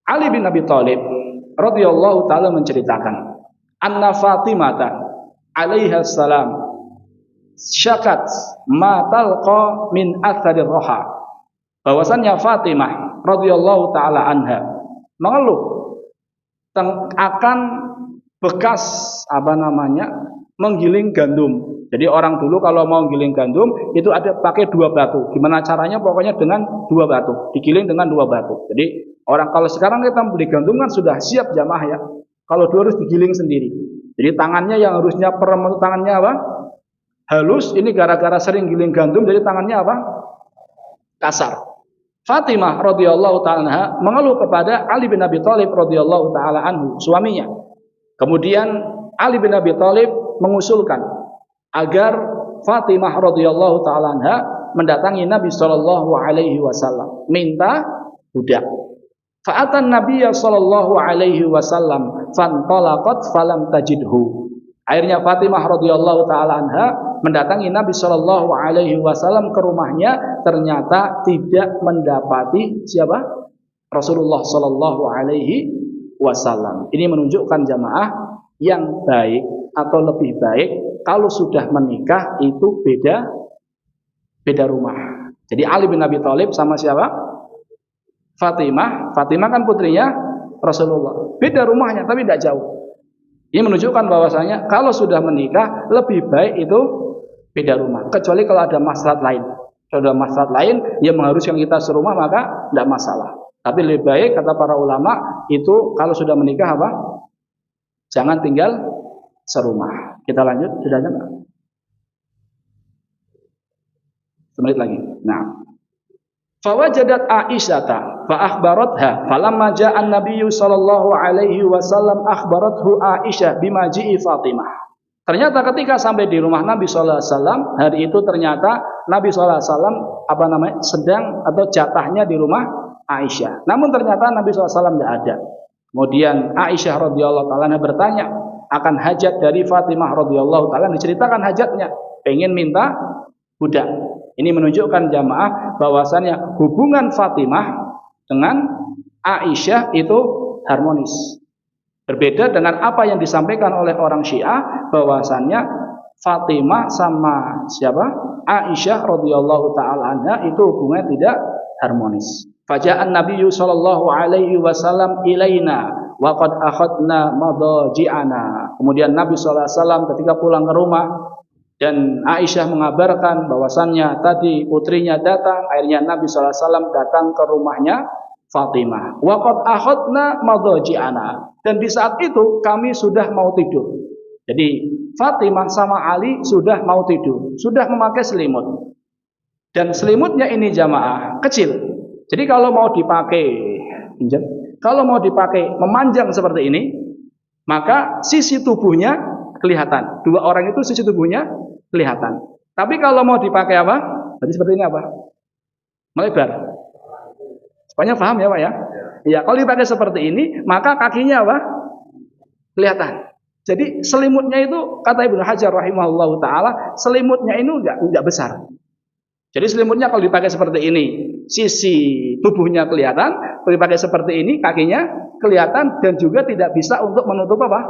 Ali bin Abi Thalib radhiyallahu taala menceritakan, anna Fatimah alaiha salam syakat ma talqa min atharir raha. Bahwasannya Fatimah radhiyallahu taala anha mengeluh akan bekas menggiling gandum. Jadi orang dulu kalau mau giling gandum itu ada pakai 2 batu. Gimana caranya? Pokoknya dengan 2 batu, digiling dengan 2 batu. Jadi orang kalau sekarang kita beli gandum kan sudah siap jamaah ya. Kalau dulu harus digiling sendiri. Jadi tangannya yang harusnya tangannya apa? Halus, ini gara-gara sering giling gandum jadi tangannya apa? Kasar. Fatimah radhiyallahu taala mengeluh kepada Ali bin Abi Thalib radhiyallahu taala anhu, suaminya. Kemudian Ali bin Abi Thalib mengusulkan agar Fatimah radhiyallahu taala anha mendatangi Nabi sallallahu alaihi wasallam, minta budak. Fa'atan Nabiy sallallahu alaihi wasallam fantalaqat falam tajidhu. Akhirnya Fatimah radhiyallahu taala anha mendatangi Nabi sallallahu alaihi wasallam ke rumahnya, ternyata tidak mendapati siapa? Rasulullah sallallahu alaihi wasallam. Ini menunjukkan jamaah yang baik atau lebih baik kalau sudah menikah itu beda rumah. Jadi Ali bin Abi Thalib sama siapa? Fatimah. Fatimah kan putrinya Rasulullah. Beda rumahnya tapi tidak jauh. Ini menunjukkan bahwasanya kalau sudah menikah lebih baik itu beda rumah. Kecuali kalau ada maslahat lain. Kalau ada maslahat lain yang mengharuskan kita serumah maka tidak masalah. Tapi lebih baik kata para ulama itu kalau sudah menikah apa? Jangan tinggal serumah. Kita lanjut, sudah ada enggak? Semenit lagi. Nah, fawajadat Aisyata fa akhbaratha falamma ja'a an-nabiy sallallahu alaihi wasallam akhbarathu Aisyah bima ji'i Fatimah. Ternyata ketika sampai di rumah Nabi sallallahu alaihi wasallam, hari itu ternyata Nabi sallallahu alaihi wasallam sedang atau jatahnya di rumah Aisyah. Namun ternyata Nabi sallallahu alaihi wasallam tidak ada. Kemudian Aisyah radhiyallahu taala bertanya akan hajat dari Fatimah radhiyallahu taala, diceritakan hajatnya, pengen minta budak. Ini menunjukkan jamaah bahwasannya hubungan Fatimah dengan Aisyah itu harmonis. Berbeda dengan apa yang disampaikan oleh orang Syiah bahwasannya Fatimah sama siapa? Aisyah radhiyallahu taala anha itu hubungannya tidak harmonis. Faja'an Nabiyyu sallallahu alaihi wasallam ilaina wa qad akhadna madaji'ana. Kemudian Nabi sallallahu alaihi wasallam ketika pulang ke rumah dan Aisyah mengabarkan bahwasannya tadi putrinya datang, akhirnya Nabi sallallahu alaihi wasallam datang ke rumahnya Fatimah. Wa qad akhadna madaji'ana. Dan di saat itu kami sudah mau tidur. Jadi Fatimah sama Ali sudah mau tidur, sudah memakai selimut. Dan selimutnya ini jamaah kecil. Jadi kalau mau dipakai memanjang seperti ini, maka sisi tubuhnya kelihatan. Dua orang itu sisi tubuhnya kelihatan. Tapi kalau mau dipakai apa? Jadi seperti ini apa? Melebar. Supaya paham ya Pak ya? Iya, kalau dipakai seperti ini, maka kakinya apa? Kelihatan. Jadi selimutnya itu kata Ibnu Hajar rahimahullahu taala, selimutnya itu enggak besar. Jadi selimutnya kalau dipakai seperti ini, sisi tubuhnya kelihatan, kalau dipakai seperti ini, kakinya kelihatan dan juga tidak bisa untuk menutup apa?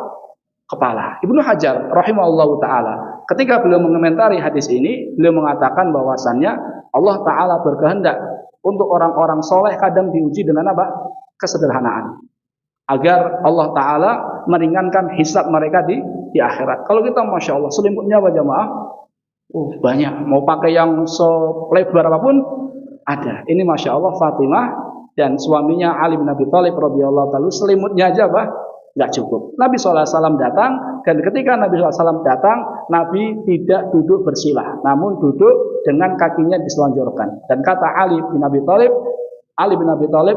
Kepala. Ibnu Hajar rahimahullahu taala, ketika beliau mengomentari hadis ini, beliau mengatakan bahwasannya Allah taala berkehendak untuk orang-orang soleh kadang diuji dengan apa? Kesederhanaan. Agar Allah taala meringankan hisab mereka di akhirat. Kalau kita masya Allah selimutnya apa jamaah? Banyak, mau pakai yang selebar apapun ada. Ini masya Allah Fatimah dan suaminya Ali bin Abi Thalib radhiyallahu taala selimutnya aja nggak cukup. Nabi SAW datang dan ketika Nabi SAW datang, Nabi tidak duduk bersila, namun duduk dengan kakinya diselonjorkan. Dan kata Ali bin Abi Thalib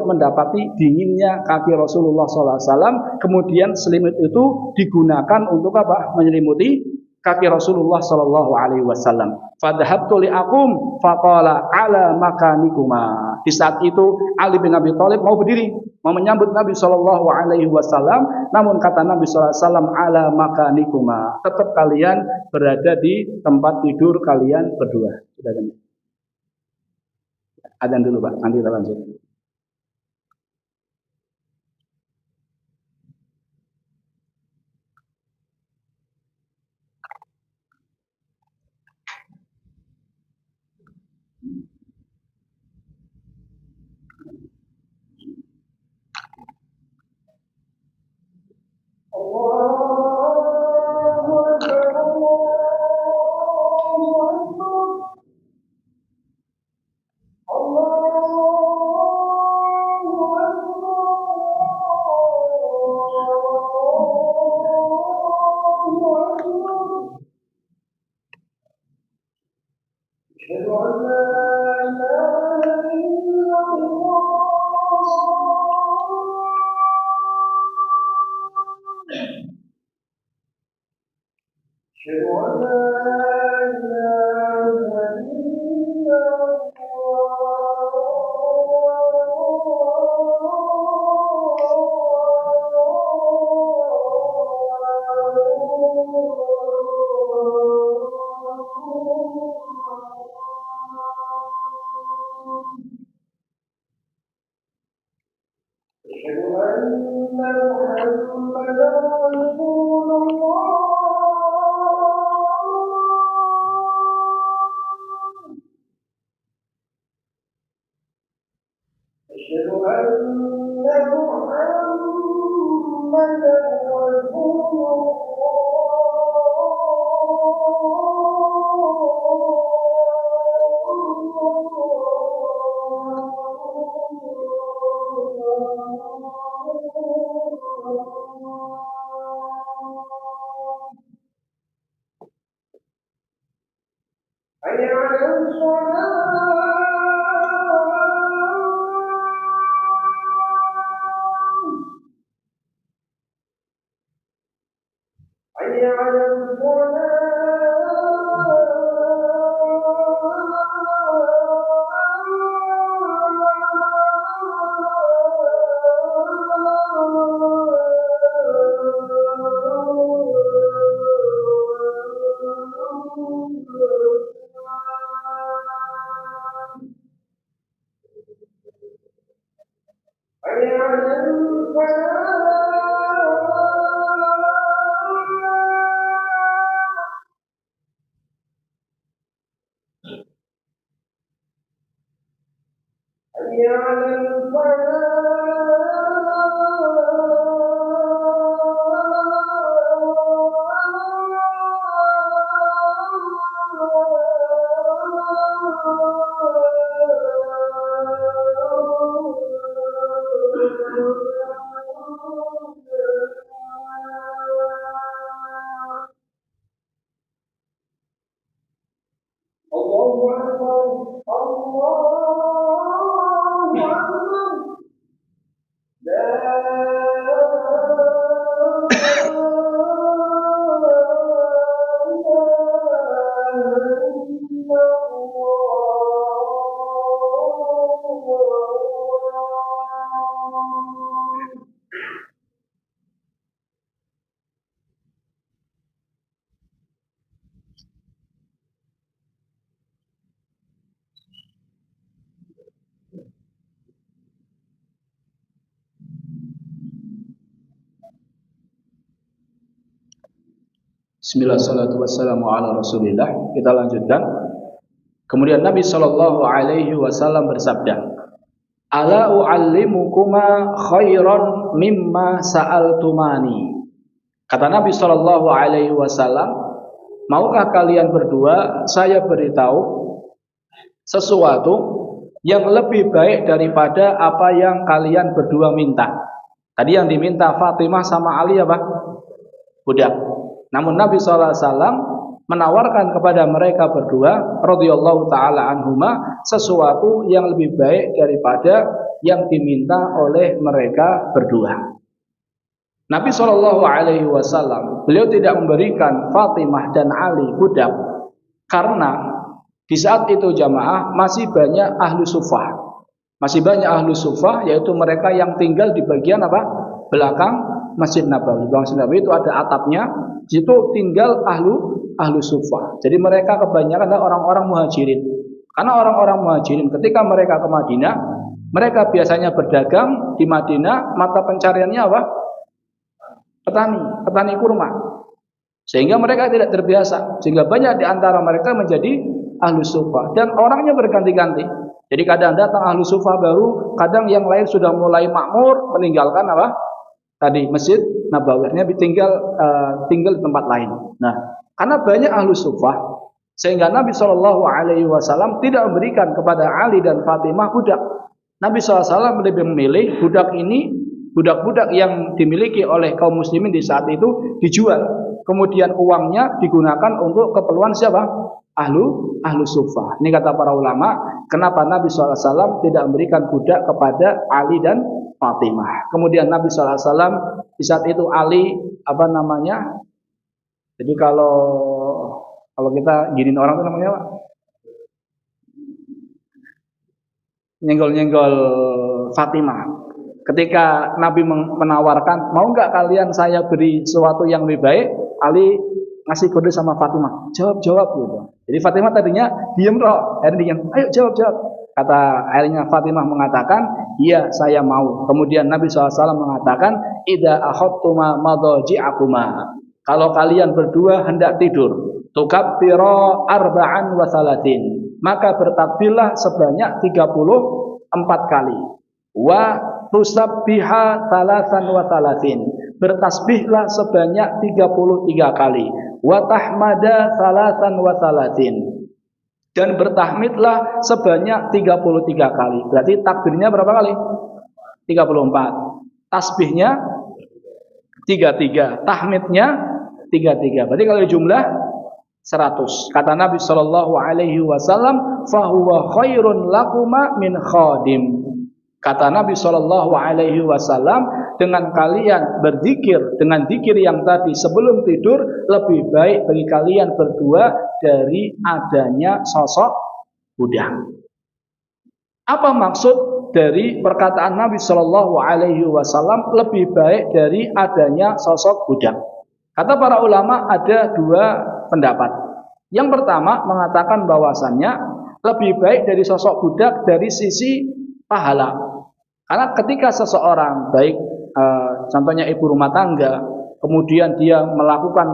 mendapati dinginnya kaki Rasulullah SAW, kemudian selimut itu digunakan untuk apa? Menyelimuti kaki Rasulullah sallallahu alaihi wasallam. Fadhabtu li'aqum faqala ala makanikuma. Di saat itu Ali bin Abi Thalib mau berdiri, mau menyambut Nabi sallallahu alaihi wasallam, namun kata Nabi sallallahu alaihi wasallam ala makanikuma. Tetap kalian berada di tempat tidur kalian berdua. Sudah kan? Adzan dulu, Pak. Nanti kita lanjut. أشهد أن لا إله إلا الله Bismillahirrahmanirrahim. Kita lanjutkan. Kemudian Nabi Shallallahu Alaihi Wasallam bersabda, "Ala u'allimukuma khairan mimma sa'altumani." Kata Nabi Shallallahu Alaihi Wasallam, maukah kalian berdua saya beritahu sesuatu yang lebih baik daripada apa yang kalian berdua minta? Tadi yang diminta Fatimah sama Ali apa? Budak. Namun Nabi SAW menawarkan kepada mereka berdua radhiyallahu taala anhuma sesuatu yang lebih baik daripada yang diminta oleh mereka berdua. Nabi SAW beliau tidak memberikan Fatimah dan Ali budak karena di saat itu jamaah masih banyak ahlu sufah. Masih banyak ahlu sufah, yaitu mereka yang tinggal di bagian apa? Belakang Masjid Nabawi. Masjid Nabawi itu ada atapnya, di situ tinggal ahlu sufah. Jadi mereka kebanyakan adalah orang-orang muhajirin. Karena orang-orang muhajirin ketika mereka ke Madinah, mereka biasanya berdagang di Madinah, mata pencariannya apa? Petani kurma. Sehingga mereka tidak terbiasa. Sehingga banyak di antara mereka menjadi ahlu sufah. Dan orangnya berganti-ganti. Jadi kadang datang ahlu sufah baru, kadang yang lain sudah mulai makmur, meninggalkan apa? Tadi Masjid Nabawi, tinggal di tempat lain. Nah, karena banyak ahlu sufah, sehingga Nabi SAW tidak memberikan kepada Ali dan Fatimah budak. Nabi SAW lebih memilih budak ini, budak-budak yang dimiliki oleh kaum muslimin di saat itu dijual. Kemudian uangnya digunakan untuk keperluan siapa? Ahlu sufah. Ini kata para ulama, kenapa Nabi SAW tidak memberikan budak kepada Ali dan Fatimah. Kemudian Nabi SAW di saat itu Ali jadi kalau kita giniin orang itu namanya apa? Nyenggol-nyenggol Fatimah. Ketika Nabi menawarkan, mau nggak kalian saya beri sesuatu yang lebih baik? Ali ngasih kode sama Fatimah, jawab gitu. Jadi Fatimah tadinya diem roh, akhirnya dia, ayo jawab. Kata akhirnya Fatimah mengatakan, Ya, saya mau. Kemudian Nabi SAW mengatakan, idza akhadtuma madaji'akuma. Kalau kalian berdua hendak tidur, tukabbira arba'an wa salatin. Maka bertakbirlah sebanyak 34 kali. Wa tusabbiha salasan wa salatin. Bertasbihlah sebanyak 33 kali. Wa tahmada salasan wa salatin. Dan bertahmidlah sebanyak 33 kali. Berarti takbirnya berapa kali? 34. Tasbihnya 33. Tahmidnya 33. Berarti kalau jumlah 100. Kata Nabi sallallahu alaihi wasallam, "Fahuwa khairun lakuma min khadim." Kata Nabi sallallahu alaihi wasallam, dengan kalian berzikir dengan zikir yang tadi sebelum tidur lebih baik bagi kalian berdua dari adanya sosok budak. Apa maksud dari perkataan Nabi sallallahu alaihi wasallam lebih baik dari adanya sosok budak? Kata para ulama ada dua pendapat. Yang pertama mengatakan bahwasannya lebih baik dari sosok budak dari sisi pahala. Karena ketika seseorang baik contohnya ibu rumah tangga, kemudian dia melakukan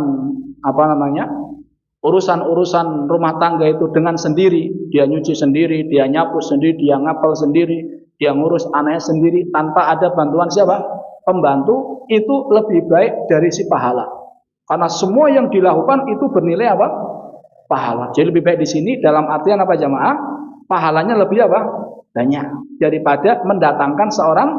urusan-urusan rumah tangga itu dengan sendiri, dia nyuci sendiri, dia nyapu sendiri, dia ngapel sendiri, dia ngurus anaknya sendiri tanpa ada bantuan siapa? Pembantu, itu lebih baik dari si pahala. Karena semua yang dilakukan itu bernilai apa? Pahala. Jadi lebih baik di sini dalam artian apa jamaah? Pahalanya lebih apa? Banyak daripada mendatangkan seorang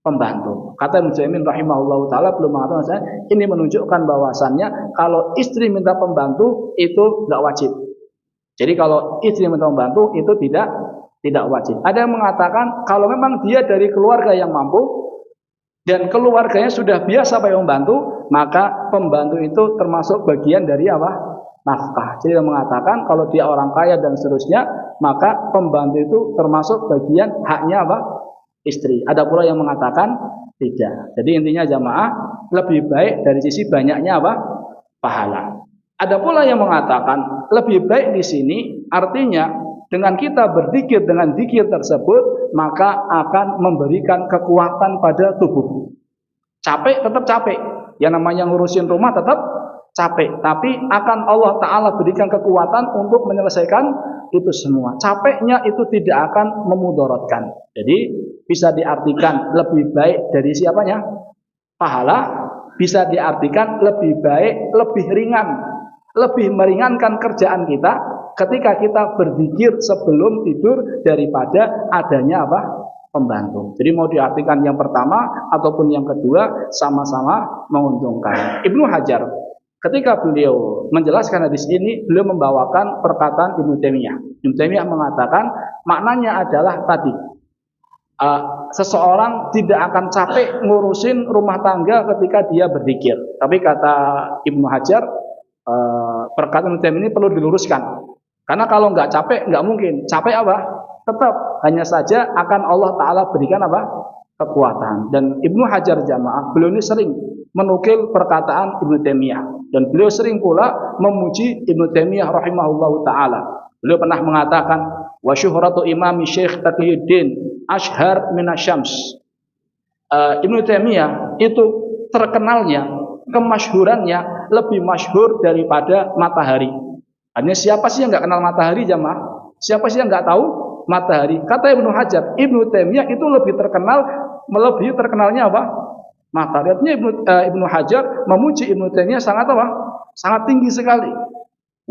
pembantu. Kata Ibnu Utsaimin rahimahullahu taala belum mengatakan ini menunjukkan bahwasannya kalau istri minta pembantu itu tidak wajib. Jadi kalau istri minta pembantu itu tidak wajib. Ada yang mengatakan kalau memang dia dari keluarga yang mampu dan keluarganya sudah biasa pakai pembantu, maka pembantu itu termasuk bagian dari apa? Nafkah. Jadi dia mengatakan kalau dia orang kaya dan seterusnya, maka pembantu itu termasuk bagian haknya apa? Istri. Ada pula yang mengatakan tidak. Jadi intinya jamaah lebih baik dari sisi banyaknya apa? Pahala. Ada pula yang mengatakan lebih baik di sini artinya dengan kita berzikir dengan zikir tersebut maka akan memberikan kekuatan pada tubuh. Capek tetap capek. Yang namanya ngurusin rumah tetap capek, tapi akan Allah Ta'ala berikan kekuatan untuk menyelesaikan itu semua. Capeknya itu tidak akan memudaratkan. Jadi bisa diartikan lebih baik dari siapanya? Pahala. Bisa diartikan lebih baik, lebih ringan, lebih meringankan kerjaan kita ketika kita berzikir sebelum tidur daripada adanya apa? Pembantu. Jadi mau diartikan yang pertama ataupun yang kedua sama-sama menguntungkan. Ibnu Hajar ketika beliau menjelaskan hadis ini, beliau membawakan perkataan Ibnu Taimiyah. Ibnu Taimiyah mengatakan maknanya adalah tadi seseorang tidak akan capek ngurusin rumah tangga ketika dia berzikir. Tapi kata Ibnu Hajar, perkataan Ibnu Taimiyah ini perlu diluruskan. Karena kalau nggak capek, nggak mungkin. Capek apa? Tetap hanya saja akan Allah Ta'ala berikan apa? Kekuatan. Dan Ibnu Hajar jamaah, beliau ini sering menukil perkataan Ibnu Taimiyah. Dan beliau sering pula memuji Ibnu Taimiyah rahimahullahu ta'ala. Beliau pernah mengatakan, wa syuhratu imami Syekh Taqiyuddin ashhar minasyams. Ibnu Taimiyah itu terkenalnya, kemasyhurannya lebih masyhur daripada matahari. Artinya siapa sih yang nggak kenal matahari jamaah? Siapa sih yang nggak tahu matahari? Kata Ibnu Hajar, Ibnu Taimiyah itu lebih terkenal, melebihi terkenalnya apa? Matahari. Artinya Ibnu Hajar memuji Ibnu Taimiyah sangat apa? Sangat tinggi sekali.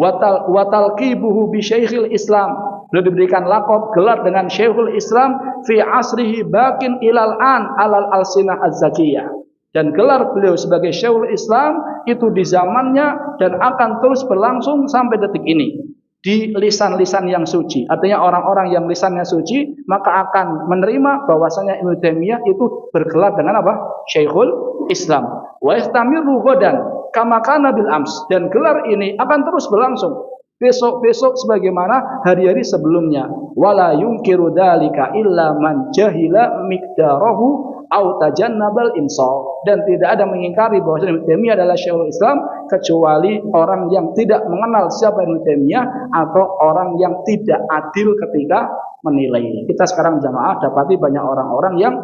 Watalqibuhu bi Syekhil Islam. Beliau diberikan lakop gelar dengan Syekhul Islam fi asrihi bakin ilal an alal alsinah az-zakiyah. Dan gelar beliau sebagai Syekhul Islam itu di zamannya dan akan terus berlangsung sampai detik ini di lisan-lisan yang suci. Artinya orang-orang yang lisannya suci maka akan menerima bahwasanya Ibnu Taimiyah itu bergelar dengan apa? Syekhul Islam. Wa istamiru ghadan kama kana bil ams, dan gelar ini akan terus berlangsung besok-besok sebagaimana hari-hari sebelumnya. Wala yunkiru dzalika illa man jahila miqdarahu au tajannabal insaf, dan tidak ada mengingkari bahwa Ibnu Taimiyah adalah Syekhul Islam kecuali orang yang tidak mengenal siapa Ibnu Taimiyah atau orang yang tidak adil ketika menilai. Kita sekarang jamaah dapati banyak orang-orang yang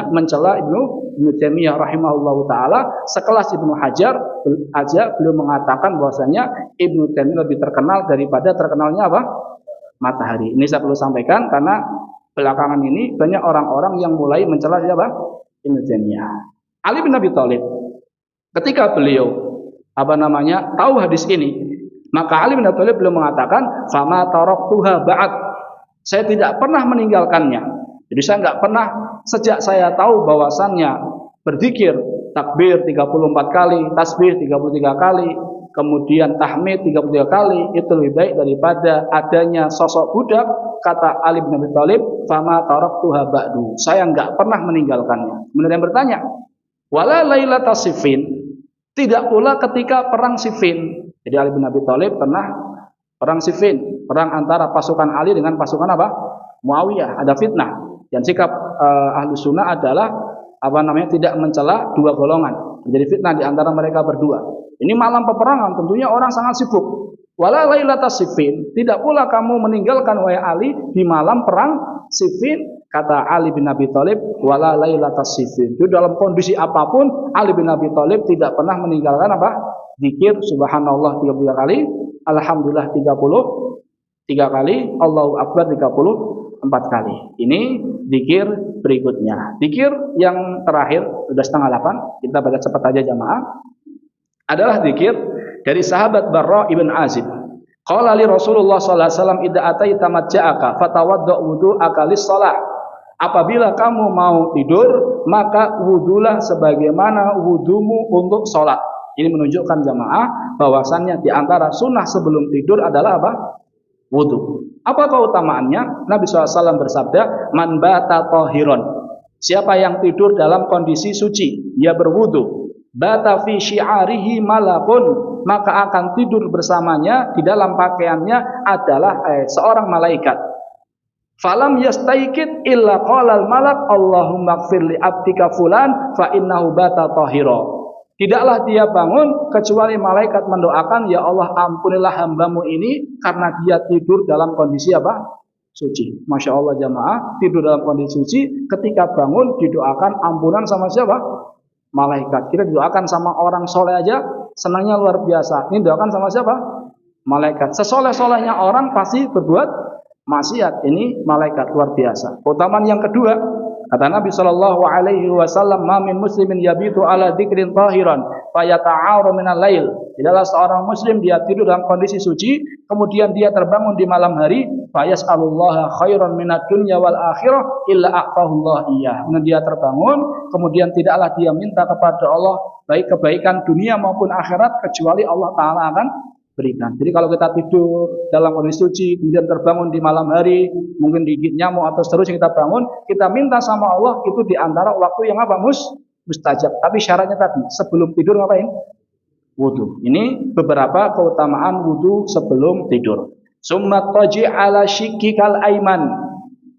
mencela Ibnu Taimiyah rahimahullahu taala, sekelas Ibnu Hajar aja belum mengatakan bahwasanya Ibnu Taimiyah lebih terkenal daripada terkenalnya matahari. Ini saya perlu sampaikan karena belakangan ini banyak orang-orang yang mulai mencela siapa? Ibnu Taimiyah. Ali bin Abi Thalib ketika beliau tahu hadis ini, maka Ali bin Abi Thalib belum mengatakan fama taraktuha ba'd. Saya tidak pernah meninggalkannya. Jadi saya nggak pernah, sejak saya tahu bahwasannya berzikir takbir 34 kali, tasbih 33 kali, kemudian tahmid 33 kali, itu lebih baik daripada adanya sosok budak, kata Ali bin Abi Thalib, fama taraktuha ba'du. Saya nggak pernah meninggalkannya. Kemudian bertanya, wala lailata Siffin, tidak pula ketika perang Siffin. Jadi Ali bin Abi Thalib pernah perang Siffin, perang antara pasukan Ali dengan pasukan Muawiyah, ada fitnah. Dan sikap ahlu sunnah adalah tidak mencela dua golongan, menjadi fitnah di antara mereka berdua. Ini malam peperangan, tentunya orang sangat sibuk. Wala lailata Siffin, tidak pula kamu meninggalkan wahai Ali di malam perang Siffin, kata Ali bin Abi Thalib, wala lailata Siffin. Itu dalam kondisi apapun Ali bin Abi Thalib tidak pernah meninggalkan zikir subhanallah 33 kali, alhamdulillah 33 kali, Allahu akbar 34 kali. Ini zikir berikutnya. Zikir yang terakhir sudah 7:30, kita baca cepat aja jamaah. Adalah zikir dari sahabat Barra ibn Azib. Qala li Rasulullah sallallahu alaihi wasallam idza ataita matja'aka fatawadda wudu'aka lis-shalah. Apabila kamu mau tidur, maka wudulah sebagaimana wudumu untuk sholat. Ini menunjukkan jamaah bahwasannya di antara sunnah sebelum tidur adalah wudu. Apa keutamaannya? Nabi SAW bersabda, man bata tahiron. Siapa yang tidur dalam kondisi suci, dia berwudu, bata fi syi'arihi malakun, maka akan tidur bersamanya di dalam pakaiannya adalah seorang malaikat. Falam yastaikid illa qalal malak Allahumma gfir li abdika fulan fa innahu bata tahira. Tidaklah dia bangun kecuali malaikat mendoakan, ya Allah ampunilah hambamu ini karena dia tidur dalam kondisi suci. Masya Allah jamaah, tidur dalam kondisi suci, ketika bangun didoakan ampunan sama siapa? Malaikat. Kita didoakan sama orang soleh aja senangnya luar biasa. Ini doakan sama siapa? Malaikat. Sesoleh-solehnya orang pasti berbuat maksiat. Ini malaikat, luar biasa. Keutamaan yang kedua, kata Nabi sallallahu alaihi wasallam, "Ma min muslimin yabitu ala dzikrin tahiran fayata'aru minal lail." Tidaklah seorang muslim dia tidur dalam kondisi suci, kemudian dia terbangun di malam hari, fayas'alullaha khairan minad dunya wal akhirah illa aqahullah iyyah. Dia terbangun, kemudian tidaklah dia minta kepada Allah baik kebaikan dunia maupun akhirat kecuali Allah taala akan berikan. Jadi kalau kita tidur dalam kondisi suci, kemudian terbangun di malam hari, mungkin digigit nyamuk atau seterusnya, kita bangun, kita minta sama Allah, itu diantara waktu yang mustajab. Tapi syaratnya tadi, sebelum tidur ngapain? Wudu. Ini beberapa keutamaan wudu sebelum tidur. Summa taji ala shikikal aiman.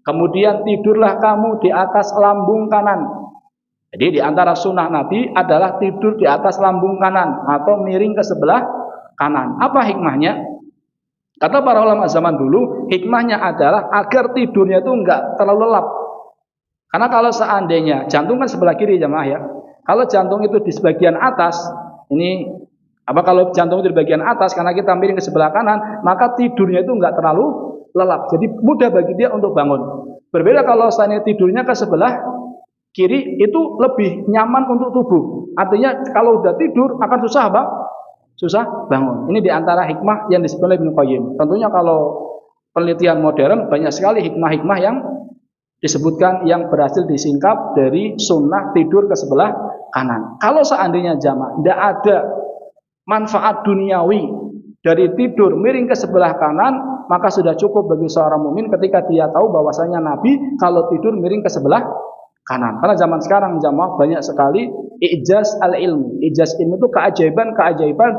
Kemudian tidurlah kamu di atas lambung kanan. Jadi di antara sunnah Nabi adalah tidur di atas lambung kanan atau miring ke sebelah kanan. Apa hikmahnya? Kata para ulama zaman dulu, hikmahnya adalah agar tidurnya itu enggak terlalu lelap. Karena kalau seandainya jantung kan sebelah kiri jamaah ya. Kalau jantung itu di sebagian atas, kalau jantung itu di bagian atas karena kita miring ke sebelah kanan, maka tidurnya itu enggak terlalu lelap. Jadi mudah bagi dia untuk bangun. Berbeda kalau seandainya tidurnya ke sebelah kiri, itu lebih nyaman untuk tubuh. Artinya kalau udah tidur akan susah bangun. Ini diantara hikmah yang disebut oleh Ibnu Qayyim. Tentunya kalau penelitian modern banyak sekali hikmah-hikmah yang disebutkan yang berhasil disingkap dari sunnah tidur ke sebelah kanan. Kalau seandainya jamaah tidak ada manfaat duniawi dari tidur miring ke sebelah kanan, maka sudah cukup bagi seorang mukmin ketika dia tahu bahwasanya Nabi kalau tidur miring ke sebelah kanan. Karena zaman sekarang jamaah banyak sekali ijaz al-ilm. Ijaz ilmu itu keajaiban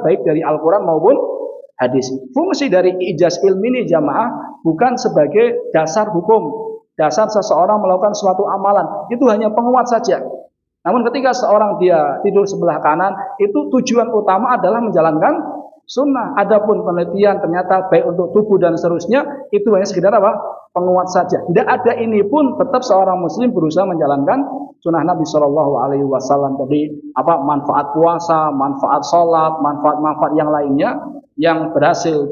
baik dari Al-Quran maupun hadis. Fungsi dari ijaz ilmi ini jamaah bukan sebagai dasar hukum, dasar seseorang melakukan suatu amalan itu hanya penguat saja. Namun ketika seorang dia tidur sebelah kanan, itu tujuan utama adalah menjalankan sunnah. Adapun penelitian ternyata baik untuk tubuh dan seterusnya itu hanya sekedar apa? Penguat saja. Tidak ada ini pun tetap seorang muslim berusaha menjalankan sunnah Nabi Shallallahu Alaihi Wasallam. Jadi apa manfaat puasa, manfaat sholat, manfaat yang lainnya yang berhasil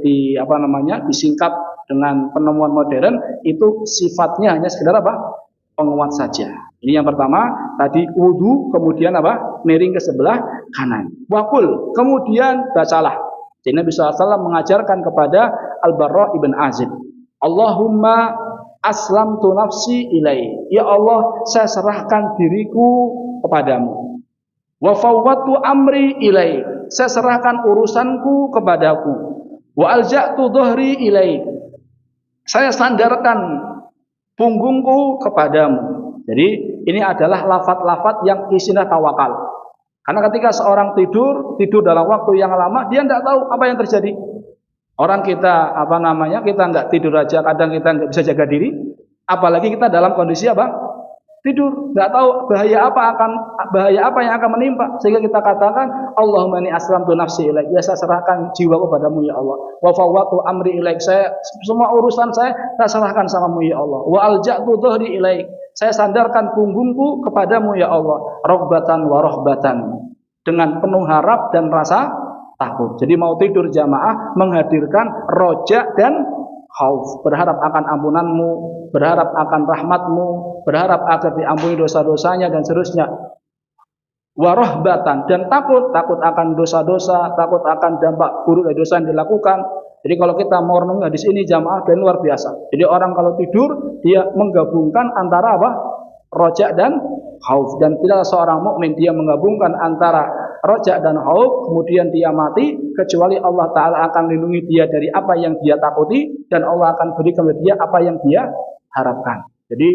disingkap dengan penemuan modern itu sifatnya hanya sekedar apa? Penguat saja. Ini yang pertama, tadi wudu, kemudian apa? Miring ke sebelah kanan. Wakul, kemudian bacalah. Jadi Nabi SAW mengajarkan kepada Al-Barra ibn Azib, Allahumma aslamtu nafsi ilaih. Ya Allah, saya serahkan diriku kepadamu. Wa fawwatu amri ilaih. Saya serahkan urusanku kepadaku. Wa alja'tu dhuhri ilaih. Saya sandarkan punggungku kepadamu. Jadi ini adalah lafaz-lafaz yang isinya tawakal. Karena ketika seorang tidur dalam waktu yang lama, dia tidak tahu apa yang terjadi. Orang kita kita nggak tidur aja, kadang kita nggak bisa jaga diri. Apalagi kita dalam kondisi apa? Tidur, nggak tahu bahaya apa yang akan menimpa, sehingga kita katakan Allahumma inni aslamtu nafsi ilaik, ya saya serahkan jiwaku padamu ya Allah, wa fawwatu amri ilaik, saya semua urusan saya serahkan samamu ya Allah, wa alja'tu dhuhri ilaik, saya sandarkan punggungku kepadamu ya Allah, raghbatan wa rahbatan, dengan penuh harap dan rasa takut. Jadi mau tidur jamaah menghadirkan roja dan khauf, berharap akan ampunanmu, berharap akan rahmatmu, berharap agar diampuni dosa-dosanya dan seterusnya. Warahbatan, dan takut akan dosa-dosa, takut akan dampak buruk dari dosa yang dilakukan. Jadi kalau kita mau renungi hadis ini jamaah, dan luar biasa. Jadi orang kalau tidur dia menggabungkan antara apa? Roja dan khauf, dan tidak seorang mukmin dia menggabungkan antara roja dan khauf kemudian dia mati kecuali Allah Ta'ala akan lindungi dia dari apa yang dia takuti dan Allah akan berikan kepada dia apa yang dia harapkan. Jadi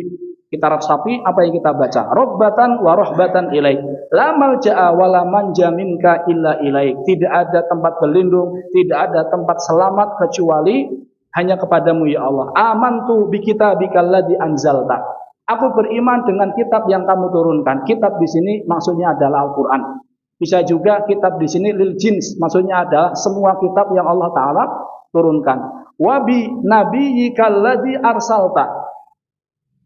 kita resapi apa yang kita baca, rabbatan wa rahbatan ilaik, la malja'a wa la manja minka illa ilaik. Tidak ada tempat berlindung, tidak ada tempat selamat kecuali hanya kepadamu ya Allah. Amantu bi kitabikal ladzi anzalta. Aku beriman dengan kitab yang kamu turunkan. Kitab di sini maksudnya adalah Al-Qur'an. Bisa juga kitab di sini lil jins, maksudnya adalah semua kitab yang Allah Ta'ala turunkan. Wa bi nabiyyikal ladzi arsalta.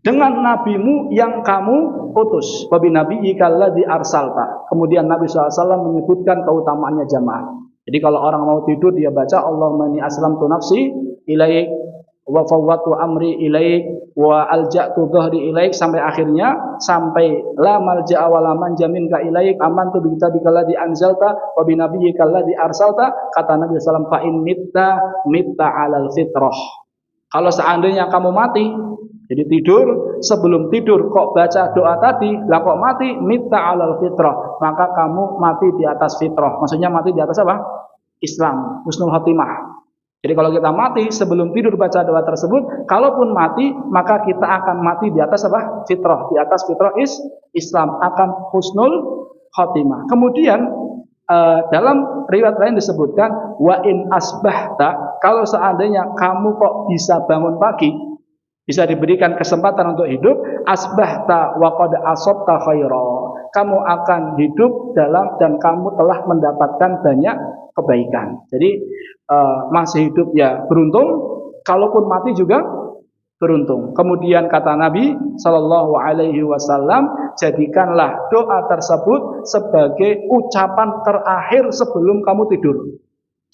Dengan nabimu yang kamu utus. Wa bi nabiyyikal ladzi arsalta. Kemudian Nabi SAW menyebutkan keutamaannya jamaah. Jadi kalau orang mau tidur dia baca Allahumma inni aslamtu nafsi ilaik wa fawwatu amri ilaik wa alja'tu dhuhri ilaik sampai akhirnya, sampai la malja'a wa la manja minka ilaik amantu bi kitabikal ladzi anzalta wa bi nabiyyikal ladzi arsalta. Kata Nabi sallallahu alaihi wasallam, fa in mitta 'alal fitrah. Kalau seandainya kamu mati, jadi tidur, sebelum tidur kok baca doa tadi, lah kok mati mitta 'alal fitrah, maka kamu mati di atas fitrah. Maksudnya mati di atas apa? Islam, husnul khotimah. Jadi kalau kita mati sebelum tidur baca doa tersebut, kalaupun mati maka kita akan mati di atas apa? Fitrah. Di atas fitrah Islam, akan husnul khotimah. Kemudian dalam riwayat lain disebutkan wa in asbahta, kalau seandainya kamu kok bisa bangun pagi, bisa diberikan kesempatan untuk hidup, asbahta wa qad asabta khaira, kamu akan hidup dalam dan kamu telah mendapatkan banyak kebaikan. Jadi masih hidup ya beruntung, kalaupun mati juga beruntung. Kemudian kata Nabi Shallallahu Alaihi Wasallam, jadikanlah doa tersebut sebagai ucapan terakhir sebelum kamu tidur.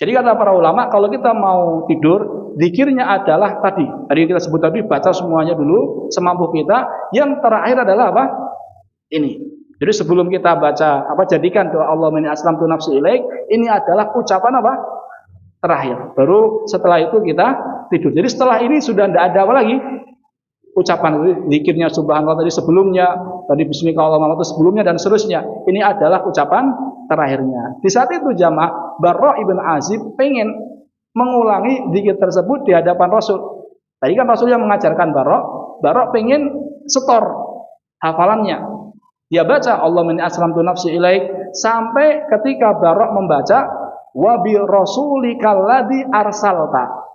Jadi kata para ulama, kalau kita mau tidur, zikirnya adalah tadi kita sebut tadi, baca semuanya dulu semampu kita. Yang terakhir adalah apa? Ini. Jadi sebelum kita baca jadikan doa Allahumma inni aslamtu nafsi ilaik, ini adalah ucapan apa? Terakhir. Baru setelah itu kita tidur. Jadi setelah ini sudah tidak ada apa lagi? Ucapan zikirnya subhanallah tadi sebelumnya, tadi bismillahirrahmanirrahim sebelumnya dan seterusnya. Ini adalah ucapan terakhirnya. Di saat itu jamaah, Barra ibn Azib pengen mengulangi zikir tersebut di hadapan Rasul. Tadi kan Rasul yang mengajarkan Barra pengen setor hafalannya. Dia baca Allahumma inni aslamtu nafsi ilaik sampai ketika Barra membaca wa bi rasulikal ladzi arsalta.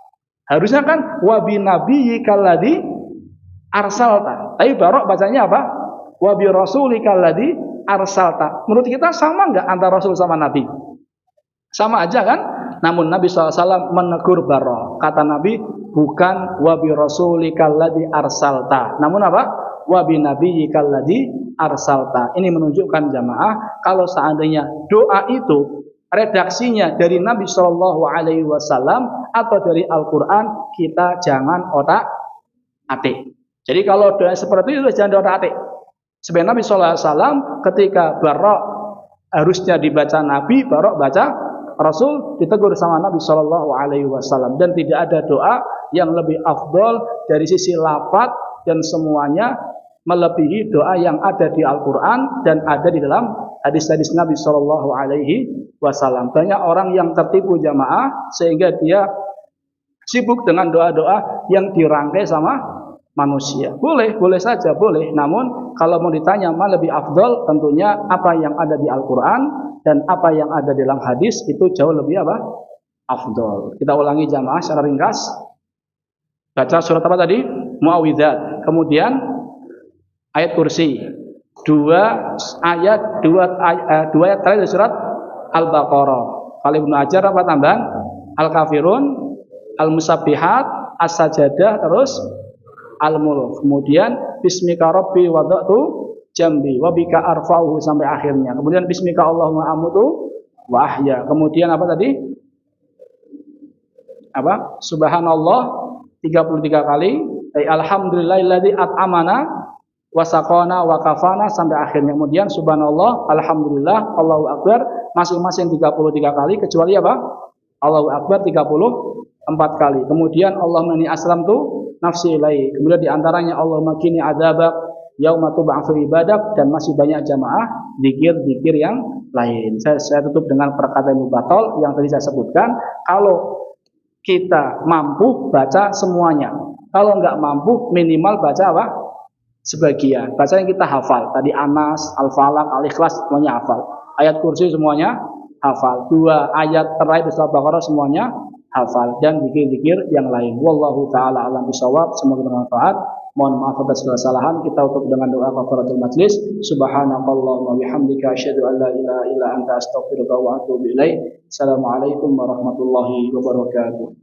Harusnya kan wa bi nabiyyikal ladzi arsalta. Tapi barok bacanya apa? Wa bi rasulikal ladzi arsalta. Menurut kita sama enggak antara rasul sama nabi? Sama aja kan? Namun Nabi SAW menegur barok. Kata Nabi, bukan wa bi rasulikal ladzi arsalta. Namun apa? Wa bi nabiyyikal ladzi arsalta. Ini menunjukkan jamaah kalau seandainya doa itu redaksinya dari Nabi Shallallahu Alaihi Wasallam atau dari Al-Quran, kita jangan otak-atik. Jadi kalau doa seperti itu jangan otak-atik. Sebenarnya Nabi Shallallahu Alaihi Wasallam ketika barok harusnya dibaca Nabi, barok baca Rasul, ditegur sama Nabi Shallallahu Alaihi Wasallam. Dan tidak ada doa yang lebih afdol dari sisi lafaz dan semuanya melebihi doa yang ada di Al-Quran dan ada di dalam hadis-hadis Nabi Shallallahu Alaihi Wasallam. Banyak orang yang tertipu jamaah sehingga dia sibuk dengan doa-doa yang dirangkai sama manusia. Boleh saja, boleh. Namun kalau mau ditanya mana lebih afdol, tentunya apa yang ada di Al-Quran dan apa yang ada di dalam hadis itu jauh lebih apa? Afdol. Kita ulangi jamaah secara ringkas. Baca surat apa tadi? Muawwidzat. Kemudian ayat kursi, dua ayat terakhir dari surat Al-Baqarah. Kalau Ibnu Hajar apa tambahan? Al-Kafirun, Al-Musabbihat, As-Sajadah, terus Al-Mulk. Kemudian Bismika Rabbi wada'tu jambi wa bika arfa'uhu sampai akhirnya. Kemudian Bismika Allahumma amutu wa ahya. Kemudian apa tadi? Apa? Subhanallah 33 kali. Alhamdulillahilladzi at'amana wasaqona wa kafana sampai akhirnya. Kemudian subhanallah, alhamdulillah, Allahu akbar masing-masing 33 kali kecuali apa? Allahu akbar 34 kali. Kemudian Allahumma inni aslamtu nafsi ilaik. Kemudian diantaranya Allahumma qini adzabak yauma tub'atsu ibadak, dan masih banyak jamaah zikir-zikir yang lain. Saya tutup dengan perkataan Mubatal yang tadi saya sebutkan. Kalau kita mampu baca semuanya, kalau nggak mampu minimal baca apa? Sebagian. Baca yang kita hafal. Tadi Anas, Al-Falaq, Al-Ikhlas semuanya hafal. Ayat kursi semuanya hafal. 2 ayat terakhir surat Baqarah semuanya hafal, dan zikir-zikir yang lain. Wallahu taala alam bisawab. Semoga bermanfaat. Mohon maaf atas segala kesalahan. Kita tutup dengan doa kafaratul majlis. Subhanakallahumma bihamdika asyhadu an la ilaha illa anta astaghfiruka wa atubu ilaik. Assalamualaikum warahmatullahi wabarakatuh.